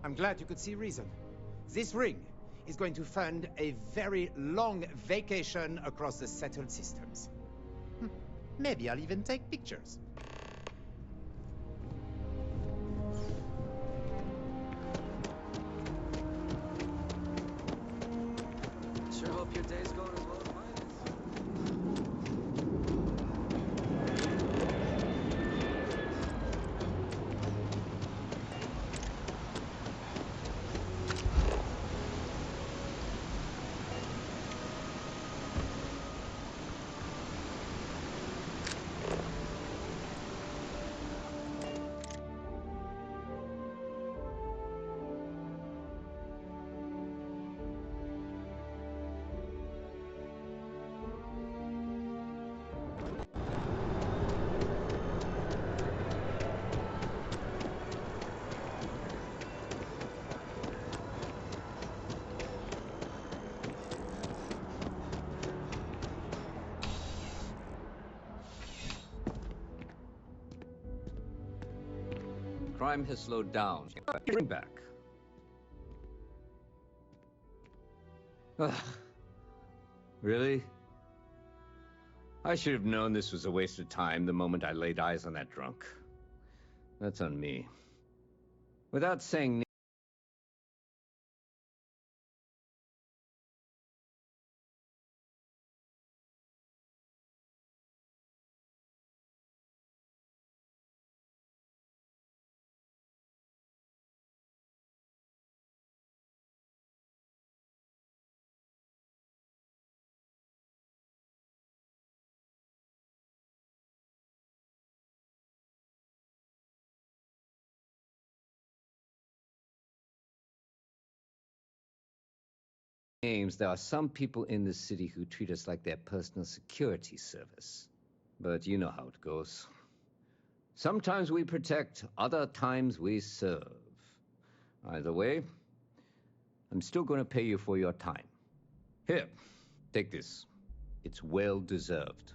I'm glad you could see reason. This ring is going to fund a very long vacation across the settled systems. Maybe I'll even take pictures. Sure hope your day's going as well as mine is. Crime has slowed down. Bring back. Ugh. Really? I should have known this was a waste of time the moment I laid eyes on that drunk. That's on me. Without saying names, there are some people in this city who treat us like their personal security service. But you know how it goes. Sometimes we protect, other times we serve. Either way, I'm still going to pay you for your time. Here, take this. It's well deserved.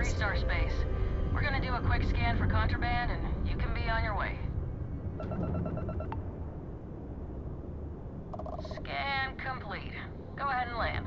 Freestar Space. We're gonna do a quick scan for contraband, and you can be on your way. Scan complete. Go ahead and land.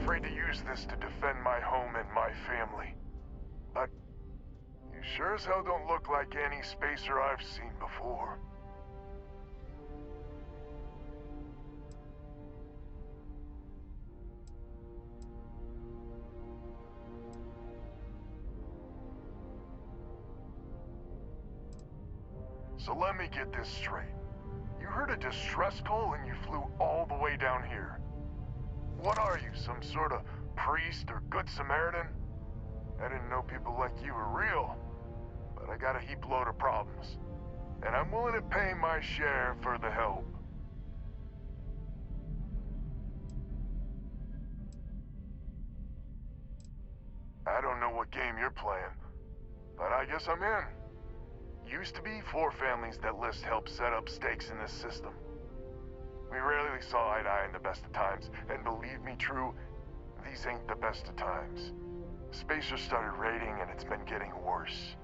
afraid to use this to defend my home and my family. But you sure as hell don't look like any spacer I've seen before. So let me get this straight. You heard a distress call and you flew all the way down here. What are you, some sort of priest or good Samaritan? I didn't know people like you were real, but I got a heap load of problems. And I'm willing to pay my share for the help. I don't know what game you're playing, but I guess I'm in. Used to be 4 families that list help set up stakes in this system. We rarely saw eye to eye in the best of times, and believe me, True, these ain't the best of times. Spacers started raiding, and it's been getting worse.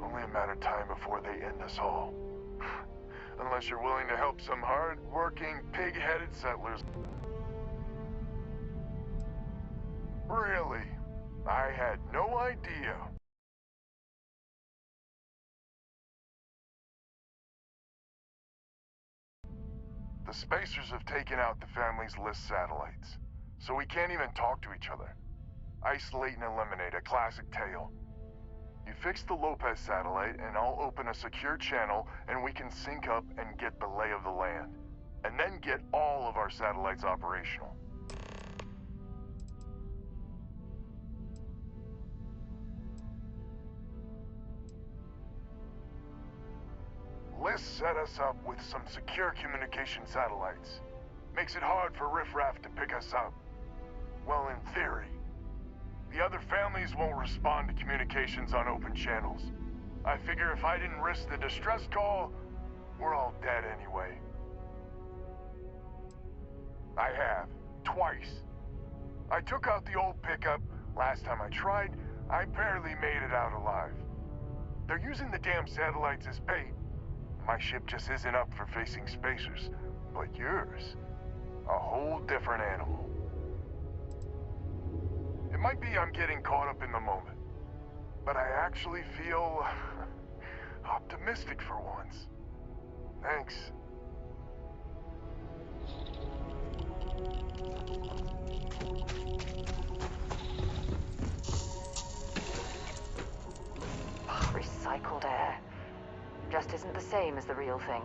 Only a matter of time before they end us all. Unless you're willing to help some hard-working, pig-headed settlers. Really? I had no idea. The Spacers have taken out the family's list satellites, so we can't even talk to each other. Isolate and eliminate, a classic tale. You fix the Lopez satellite, and I'll open a secure channel, and we can sync up and get the lay of the land. And then get all of our satellites operational. Liz set us up with some secure communication satellites. Makes it hard for riffraff to pick us up. Well, in theory. The other families won't respond to communications on open channels. I figure if I didn't risk the distress call, we're all dead anyway. I have. Twice. I took out the old pickup. Last time I tried, I barely made it out alive. They're using the damn satellites as bait. My ship just isn't up for facing spacers. But yours, a whole different animal. It might be I'm getting caught up in the moment, but I actually feel optimistic for once. Thanks. Recycled air. Just isn't the same as the real thing.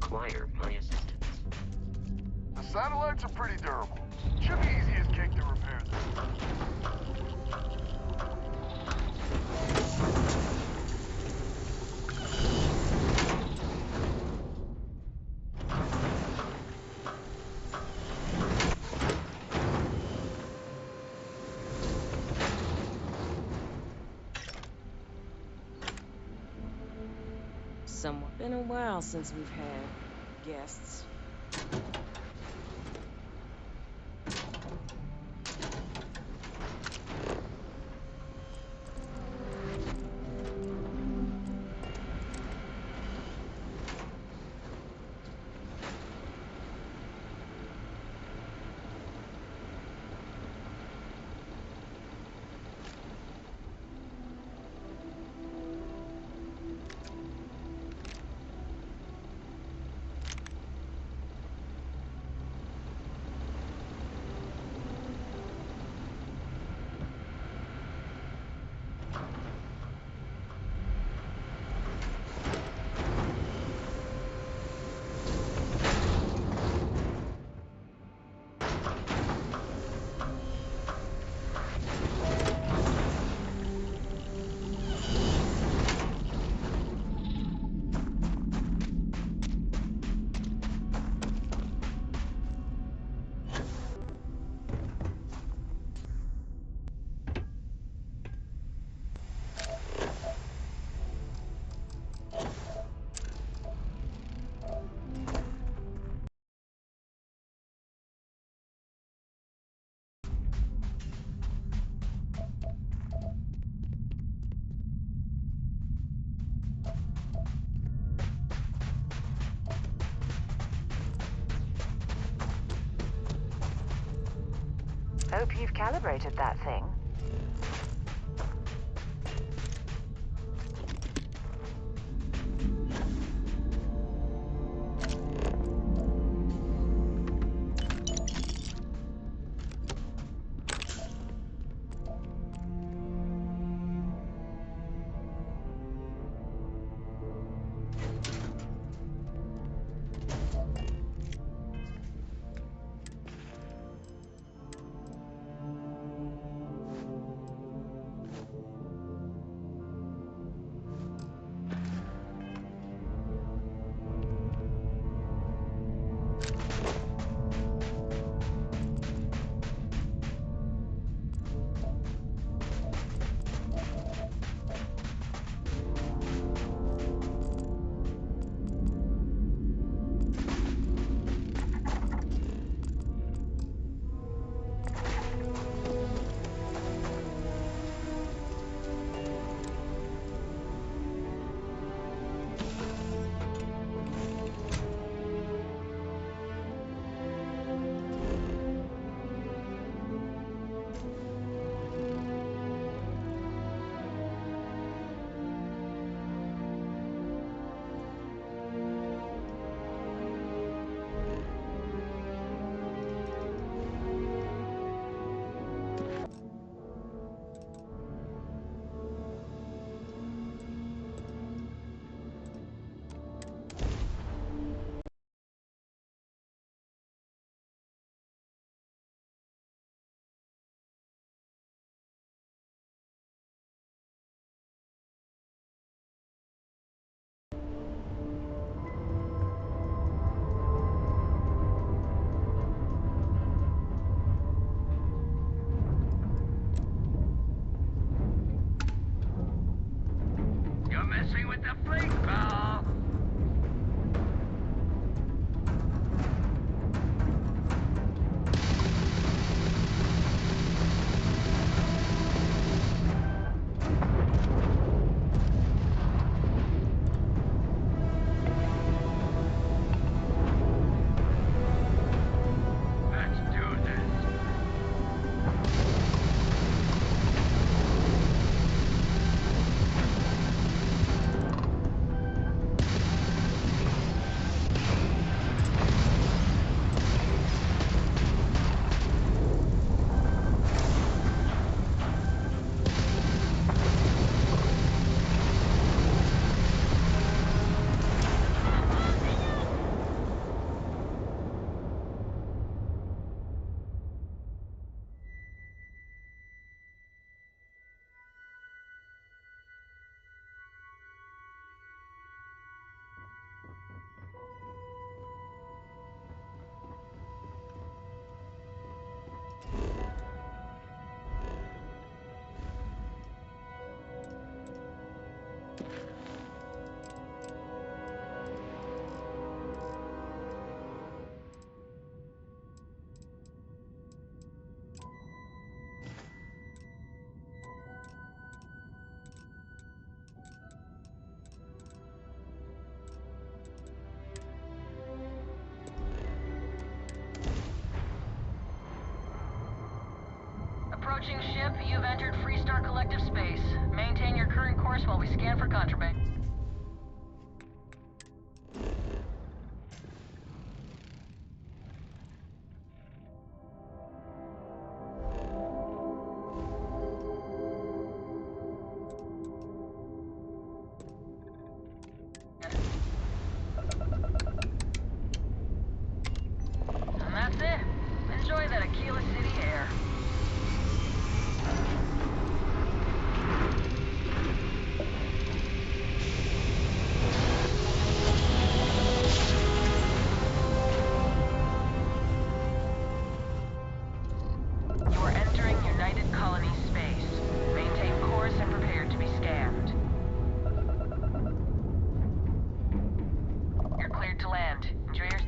require my assistance. The satellites are pretty durable. Should be easy as cake to repair them. Somewhat. Been a while since we've had guests. Hope you've calibrated that thing. course while we scan for contraband. And that's it. Enjoy that Aquila City air. You are entering United Colony space. Maintain course and prepare to be scanned. You're cleared to land. Enjoy your...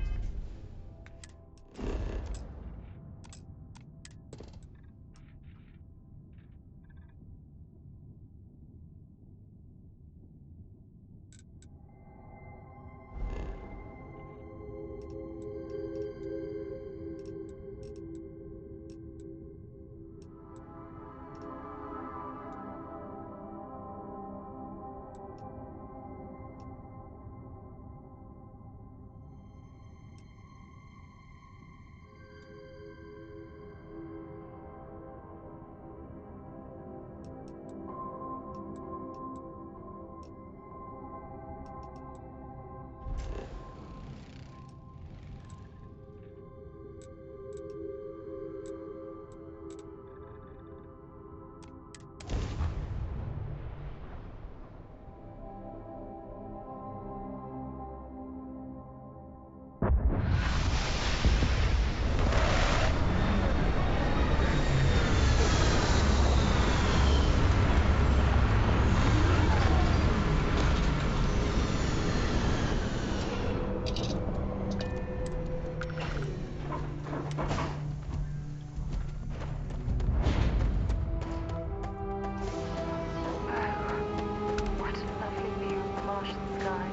What a lovely view of the Martian sky.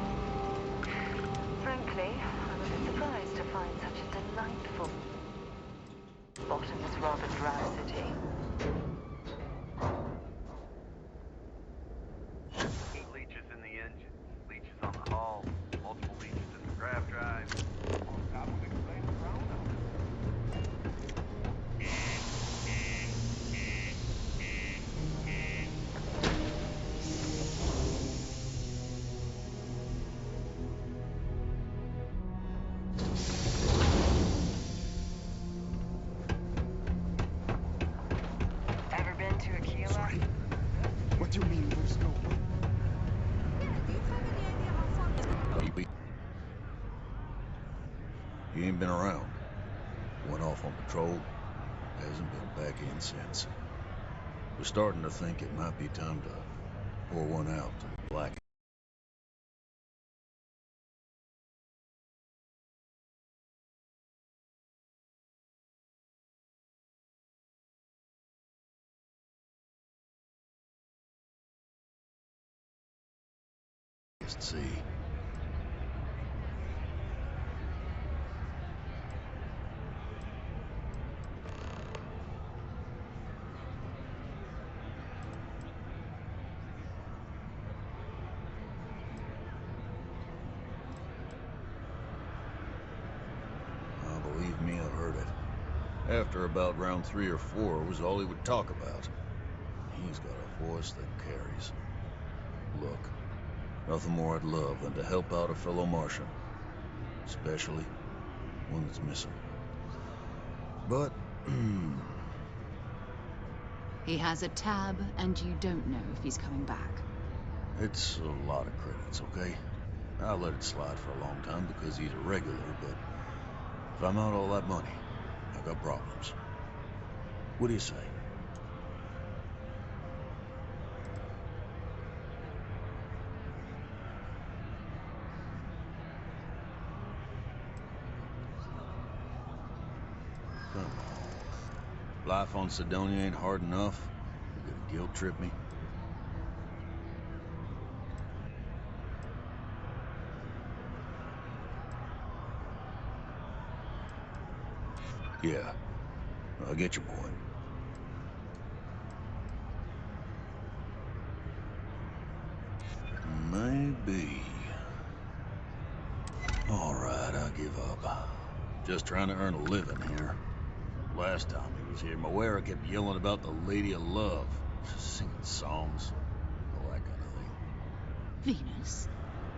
Frankly, I'm a bit surprised to find such a delightful spot in this rather dry city. Leeches in the engine, leeches on the hull, multiple leeches in the grav drive. On top of explaining ground. Ever been to Aquila? What do you mean there's no one? He ain't been around. Went off on patrol. Hasn't been back in since. We're starting to think it might be time to pour one out to the black. See. Believe me, I've heard it. After about round 3 or 4 was all he would talk about. He's got a voice that carries. Look, nothing more I'd love than to help out a fellow Martian. Especially one that's missing. But, He has a tab, and you don't know if he's coming back. it's a lot of credits, okay? I let it slide for a long time because he's a regular, but if I'm out all that money, I got problems. What do you say? Come on. Life on Sidonia ain't hard enough. You gonna guilt trip me? Yeah, I get your point. be? Alright, I'll give up. Just trying to earn a living here. Last time he was here, Moara kept yelling about the Lady of Love. Singing songs. All that kind of thing. Venus?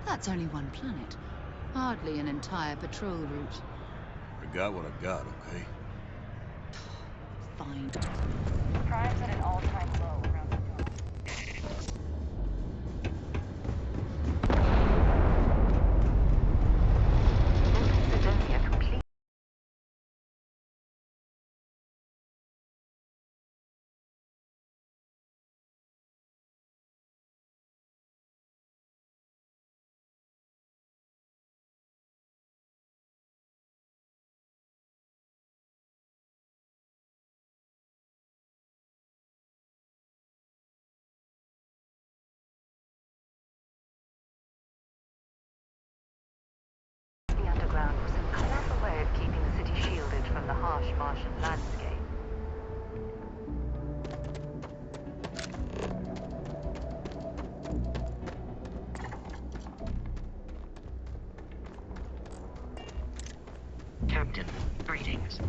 That's only one planet. Hardly an entire patrol route. I got what I got, okay? Fine. Crime's at an all-time low around the world. Incidentally, a complete... The underground was a clever way of keeping the city shielded from the harsh Martian landscape. Captain, greetings.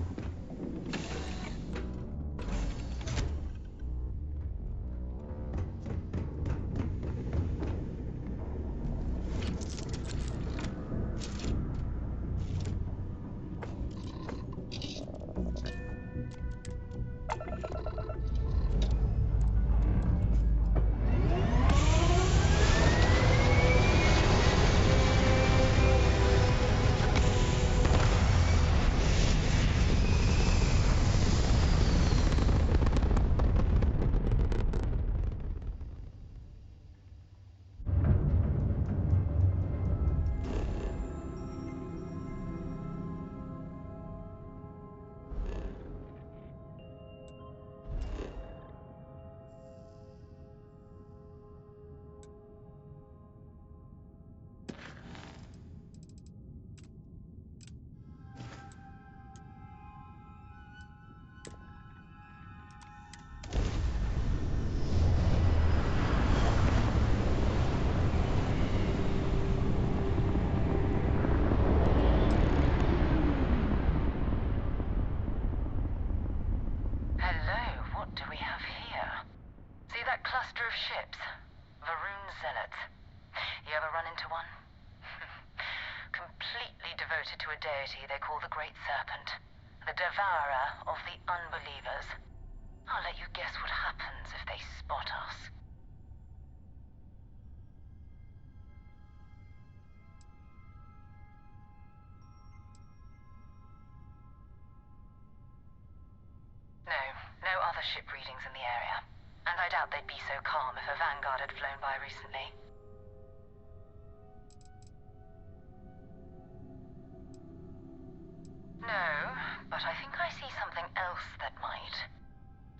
To a deity they call the Great Serpent, the devourer of the unbelievers. I'll let you guess what happens if they spot us. No other ship readings in the area. And I doubt they'd be so calm if a Vanguard had flown by recently. No, but I think I see something else that might.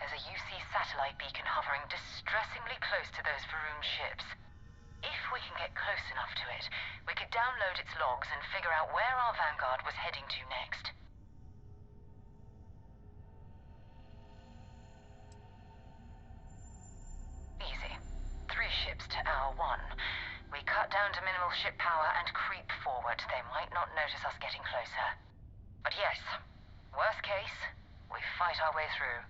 There's a UC satellite beacon hovering distressingly close to those Varun ships. If we can get close enough to it, we could download its logs and figure out where our Vanguard was heading to next. Easy. 3 ships to our 1. We cut down to minimal ship power and creep forward. They might not notice us getting closer. But yes, worst case, we fight our way through.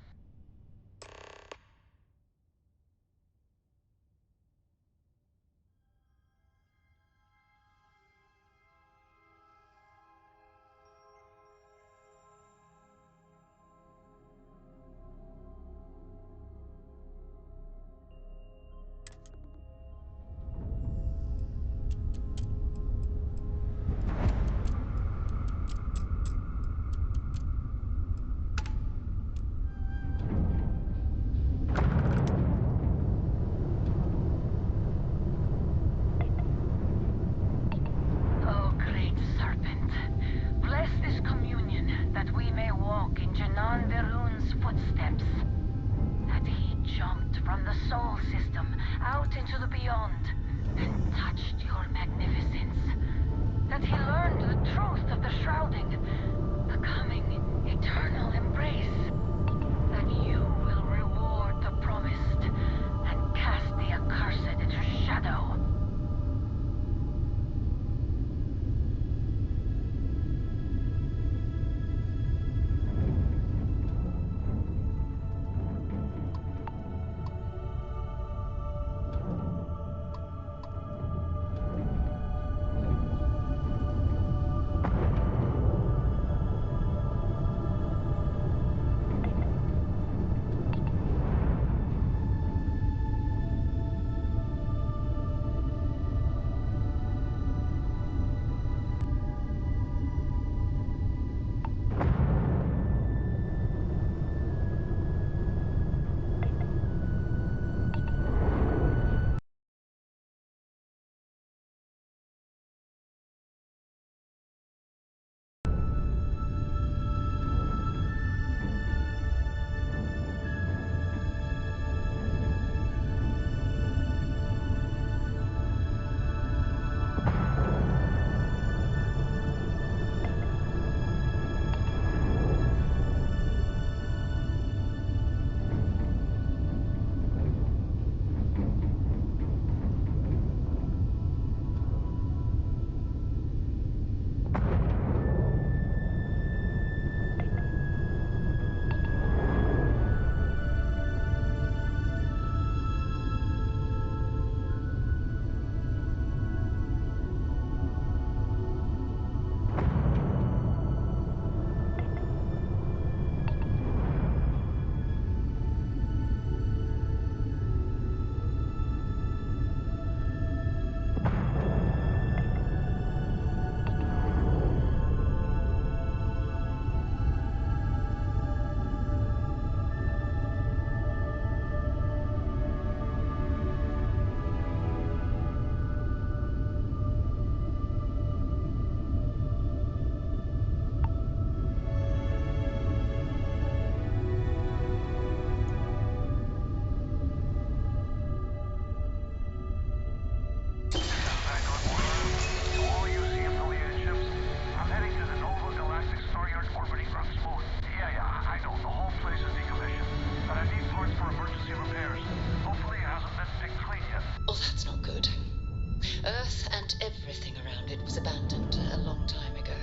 and everything around it was abandoned a long time ago.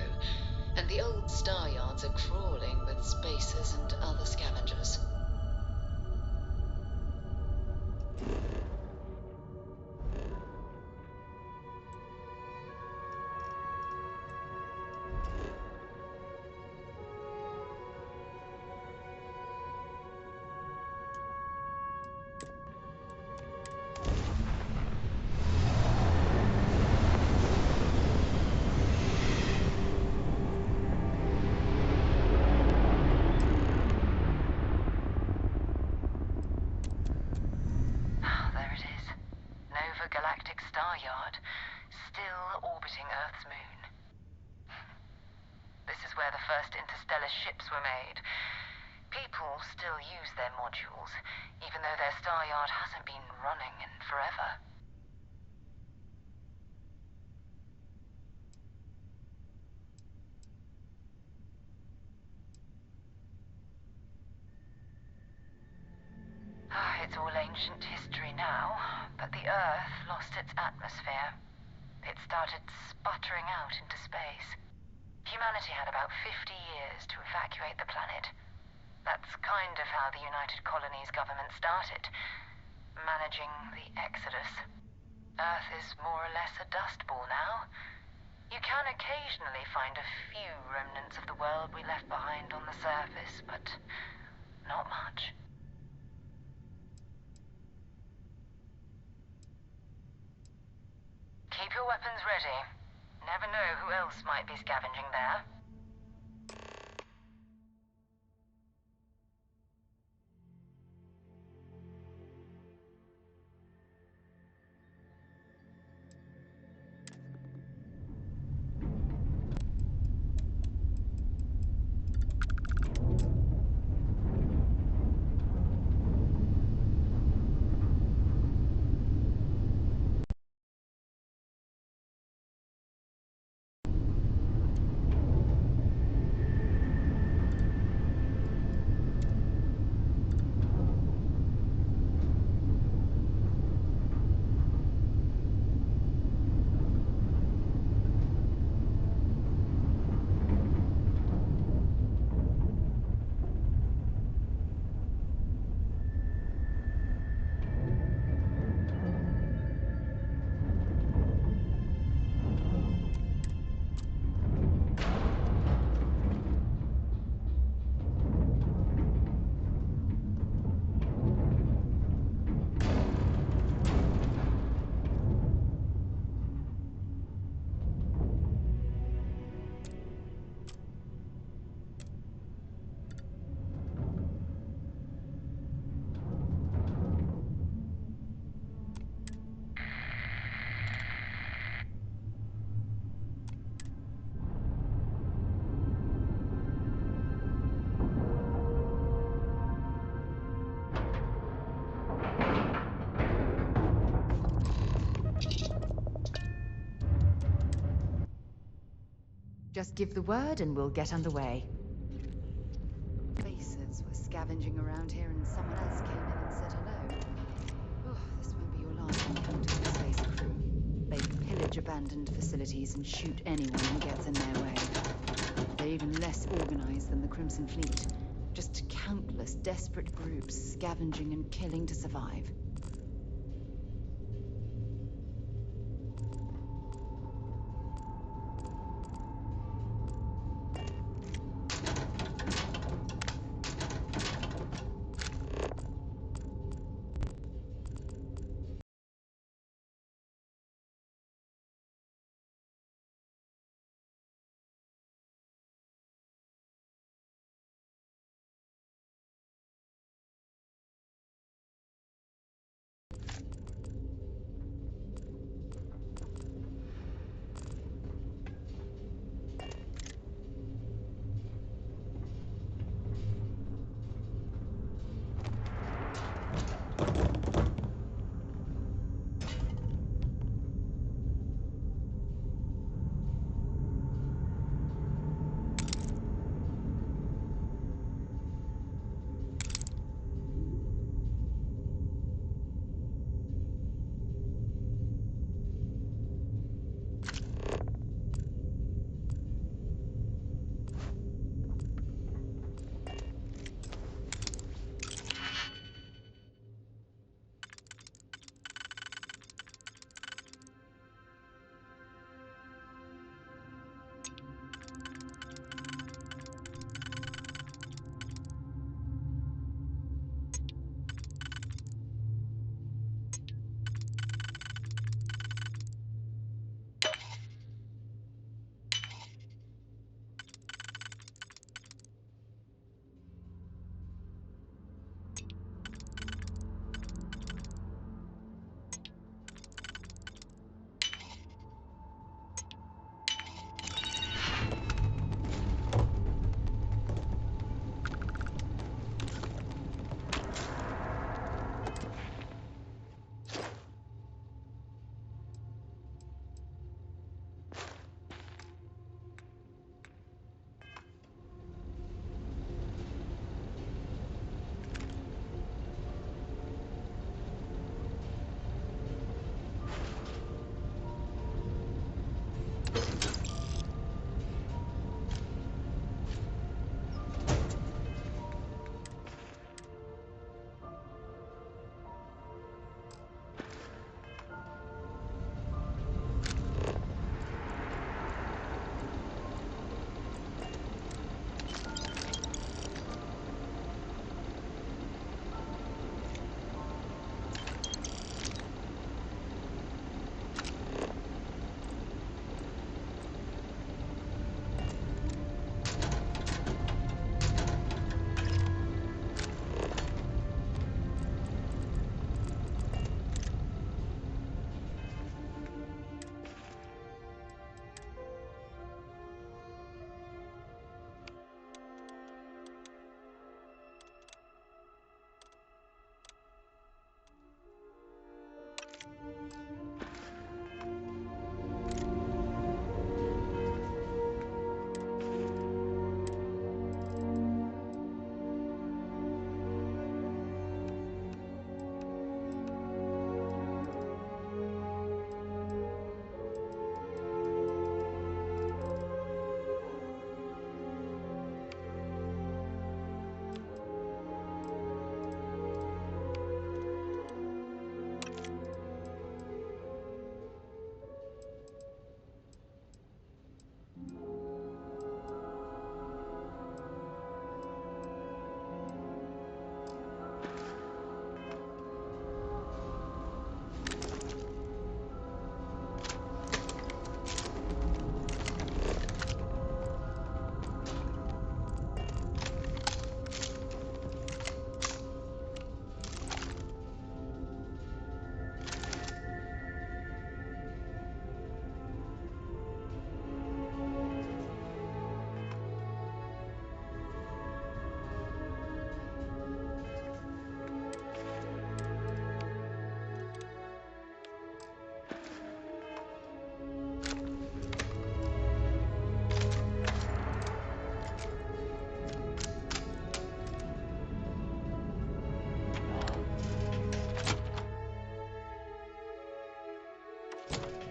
And the old star yards are crawling with spacers and other scavengers. There it is. Nova Galactic Star Yard, still orbiting Earth's moon. This is where the first interstellar ships were made. People still use their modules, even though their star yard hasn't been running in forever. It's all ancient history now, but the Earth lost its atmosphere. It started sputtering out into space. Humanity had about 50 years to evacuate the planet. That's kind of how the United Colonies government started, managing the exodus. Earth is more or less a dust ball now. You can occasionally find a few remnants of the world we left behind on the surface, but not much. Keep your weapons ready. Never know who else might be scavenging there. Just give the word and we'll get underway. Spacers were scavenging around here and someone else came in and said hello. Oh, this won't be your last encounter with a space crew. They pillage abandoned facilities and shoot anyone who gets in their way. They're even less organized than the Crimson Fleet. Just countless desperate groups scavenging and killing to survive.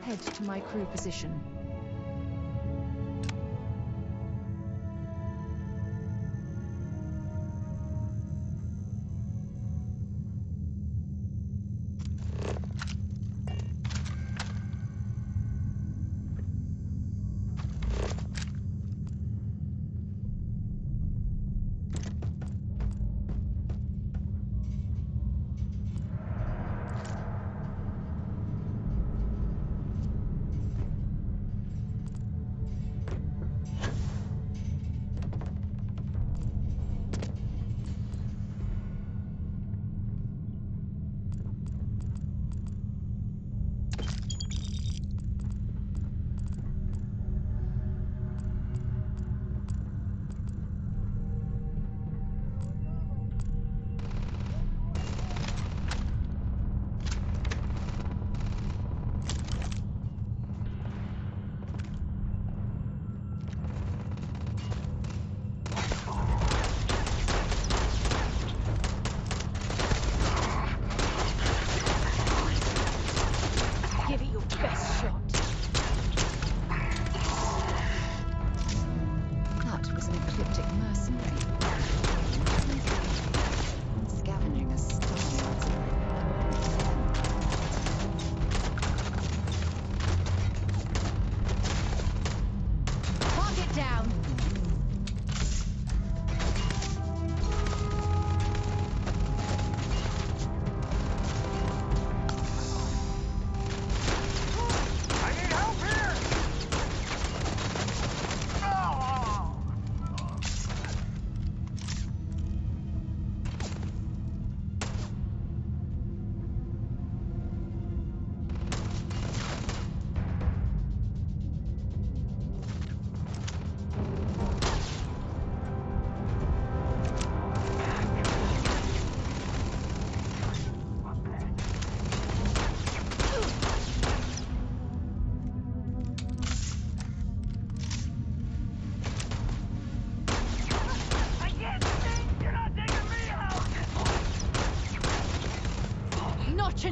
head to my crew position.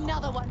Another one.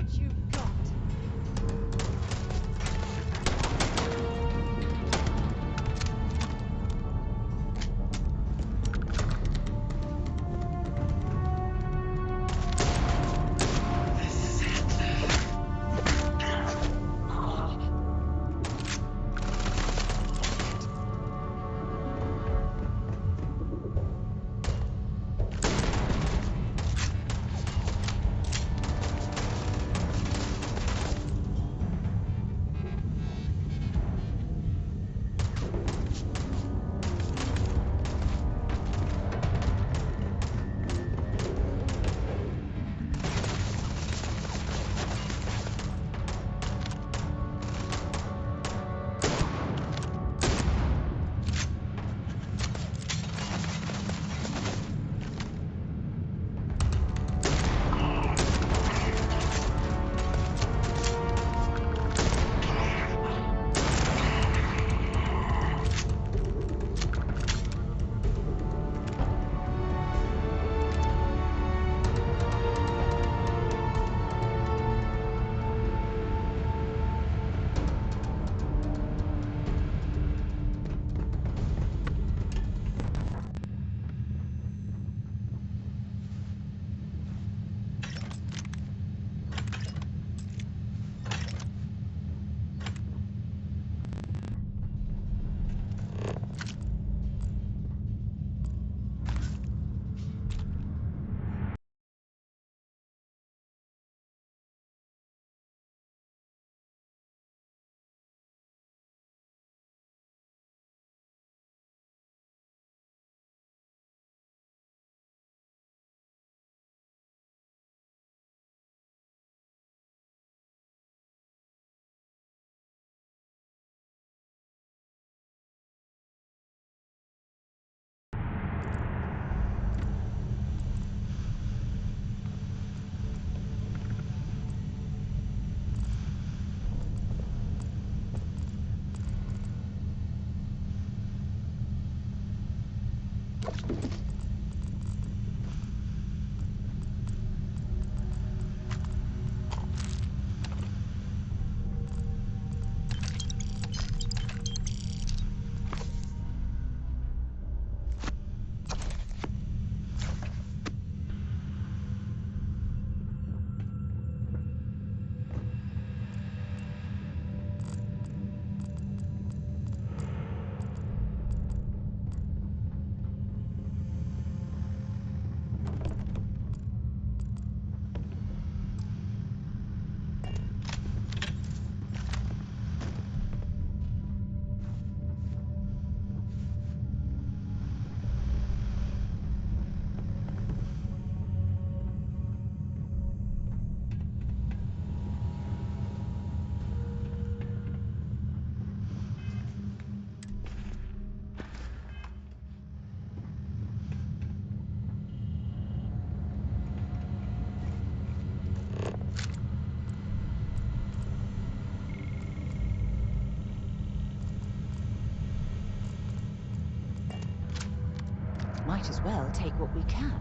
what you've got. Might as well take what we can.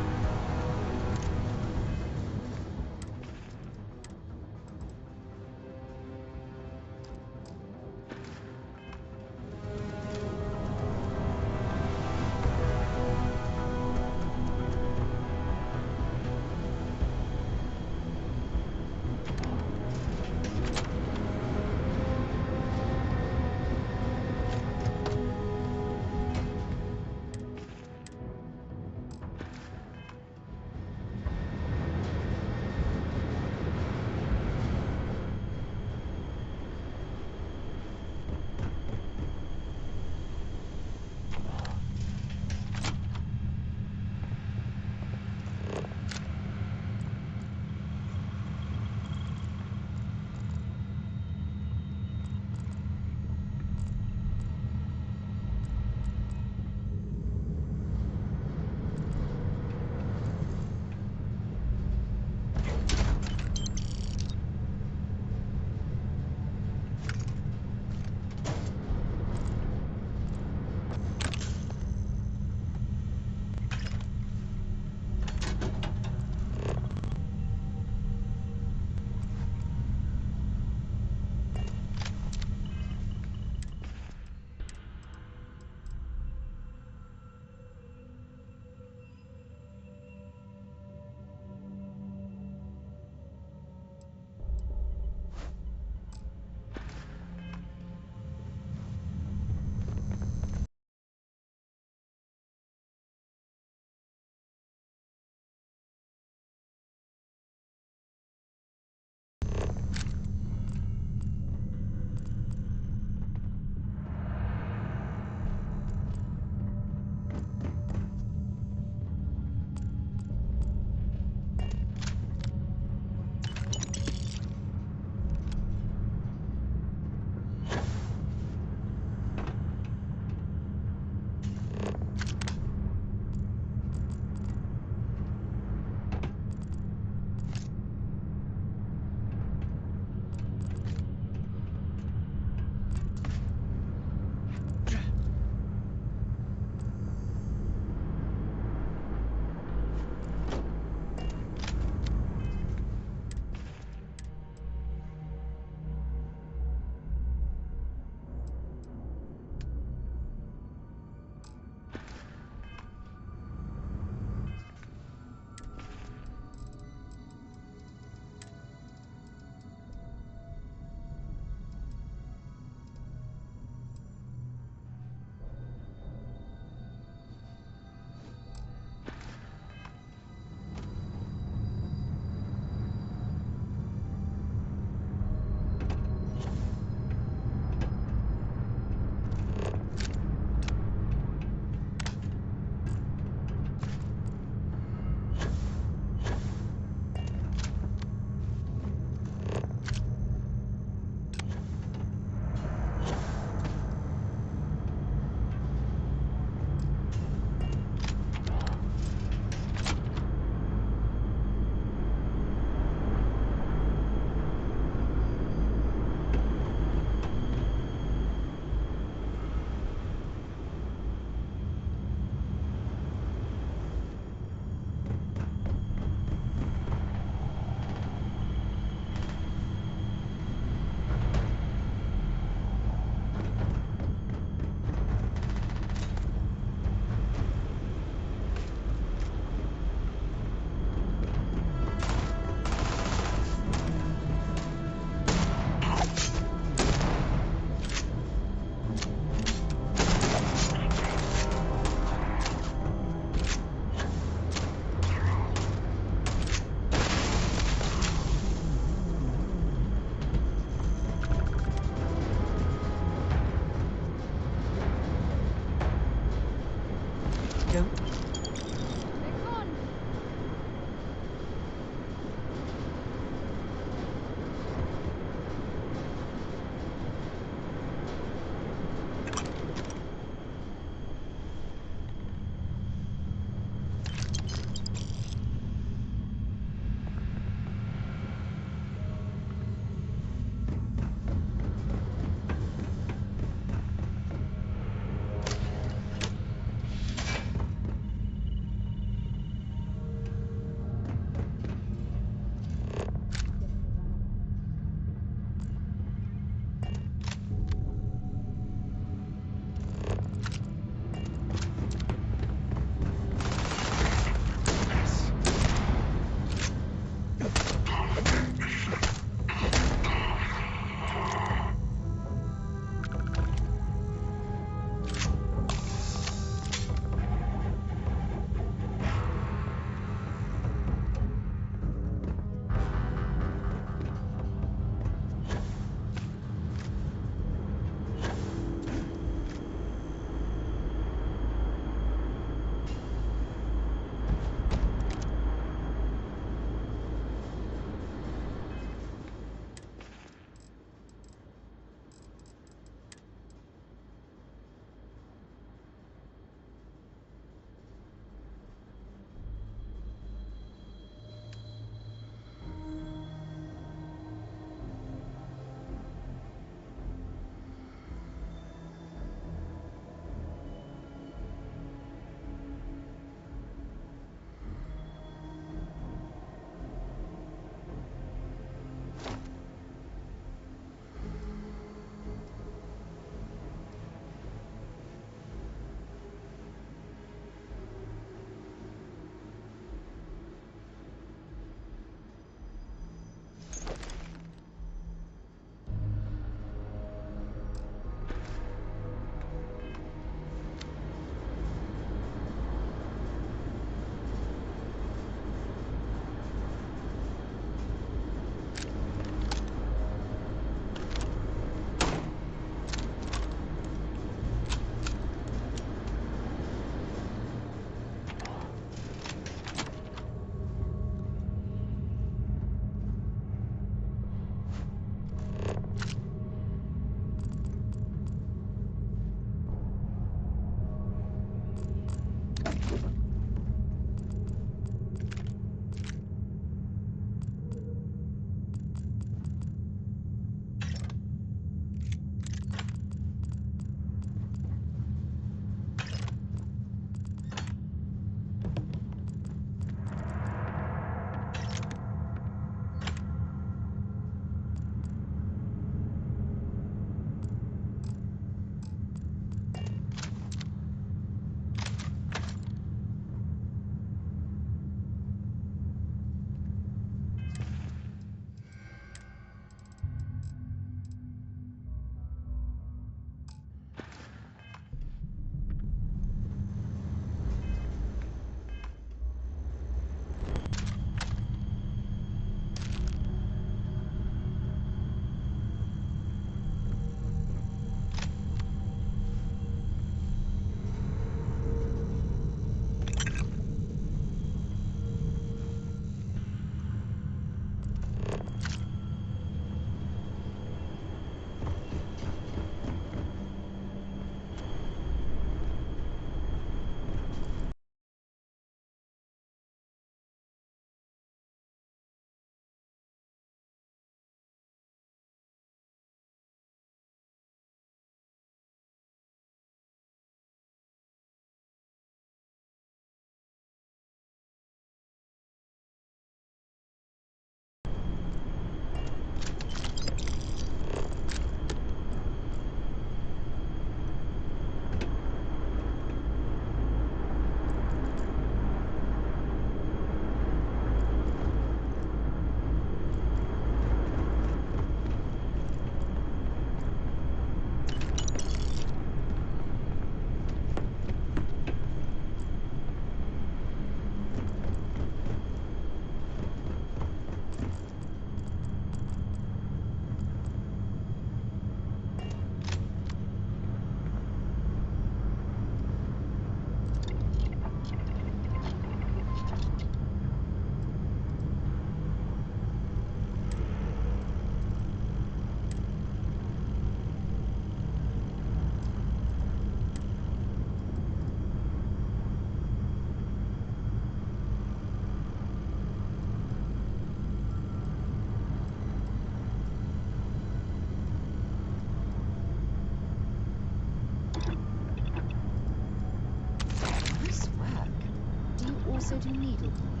to a point.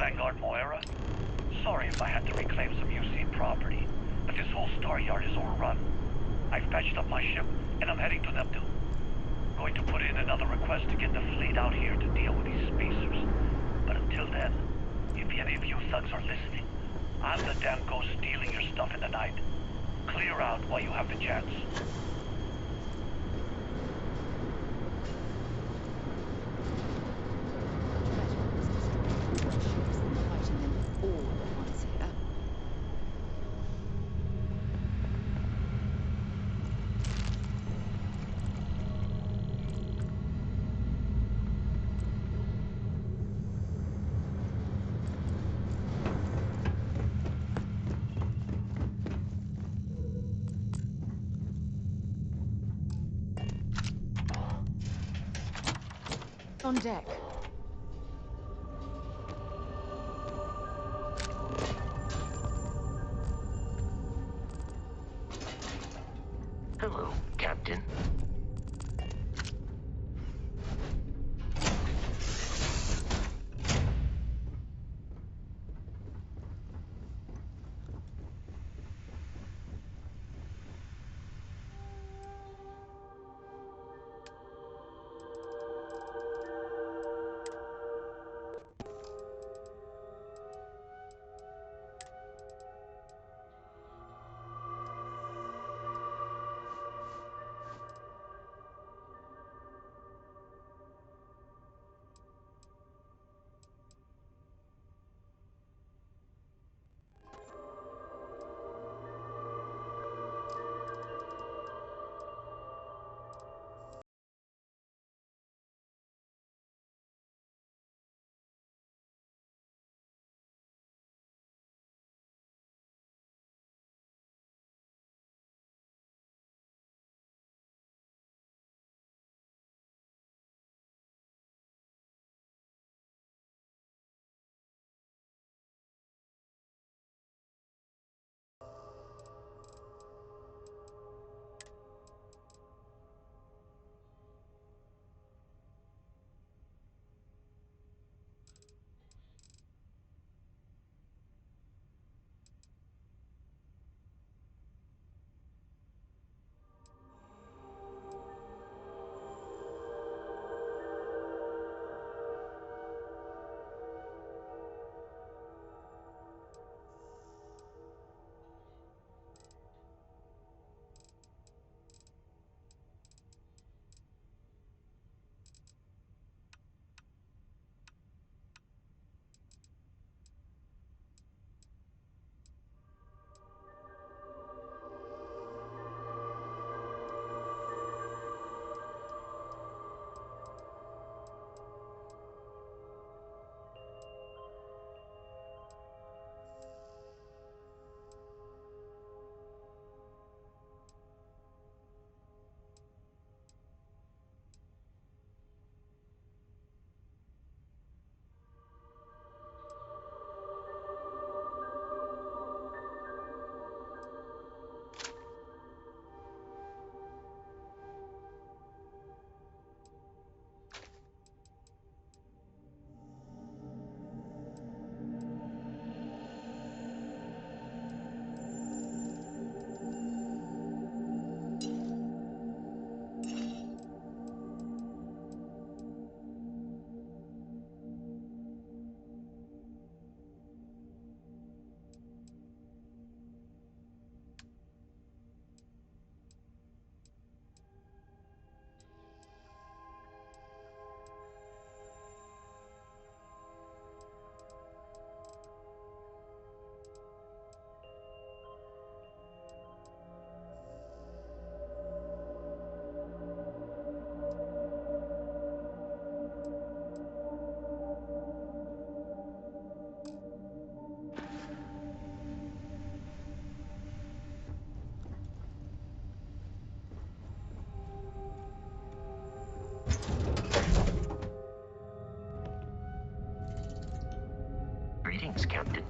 Vanguard Moara. Sorry if I had to reclaim some UC property, but this whole star yard is overrun. I've patched up my ship, and I'm heading to Neptune. Going to put in another request to get the fleet out here to deal with these spacers. But until then, if any of you thugs are listening, I'm the damn ghost stealing your stuff in the night. Clear out while you have the chance. On deck. Hello, Captain. Greetings, Captain.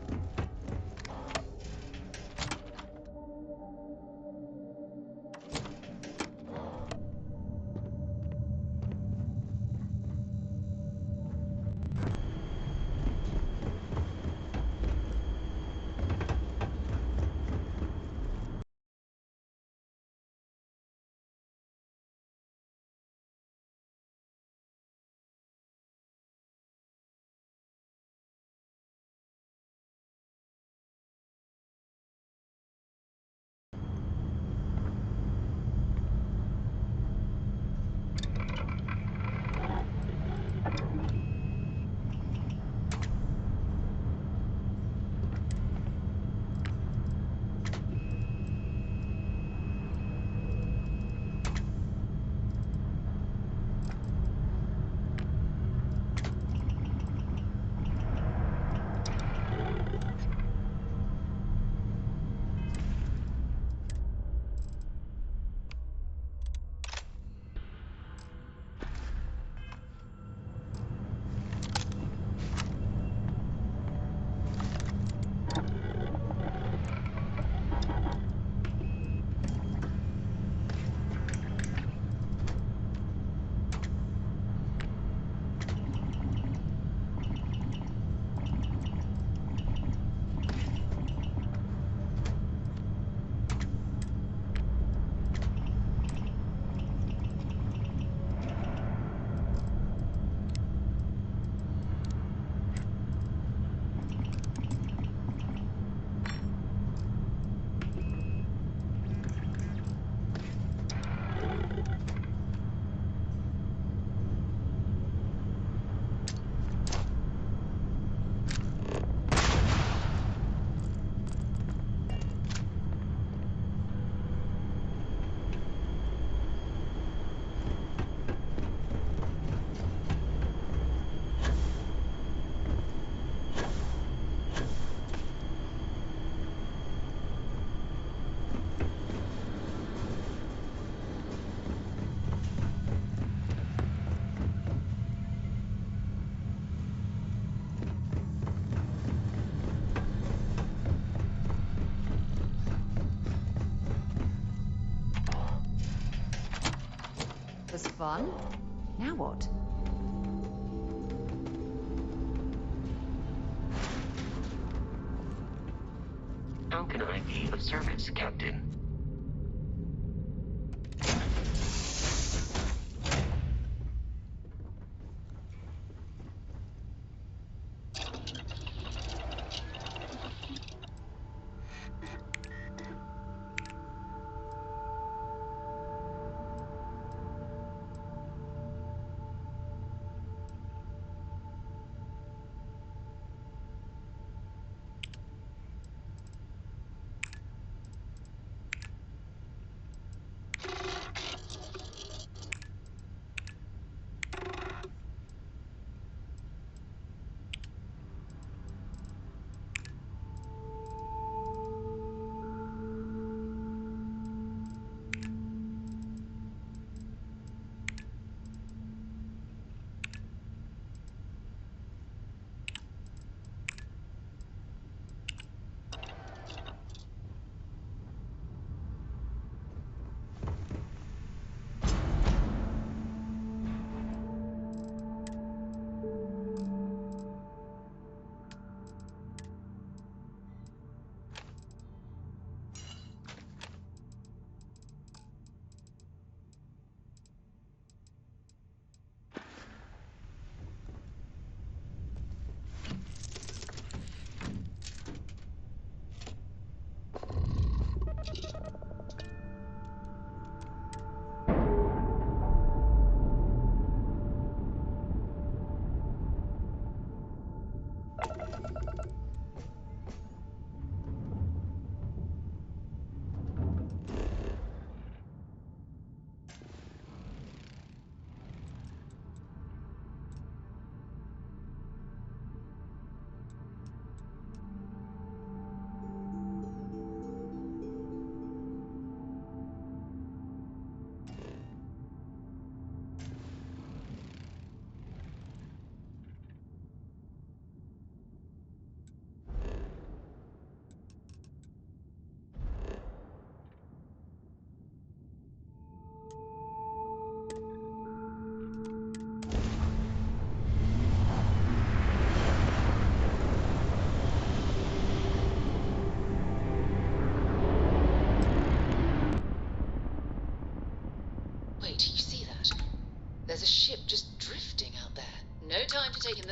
Was fun? Now what? How can I be of service, Captain?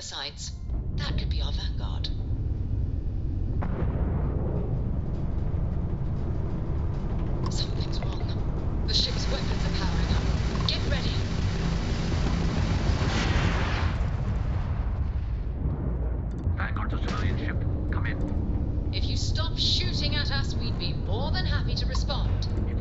sights. That could be our Vanguard. Something's wrong. The ship's weapons are powering up. Get ready. Vanguard's a civilian ship. Come in. If you stop shooting at us, we'd be more than happy to respond. It's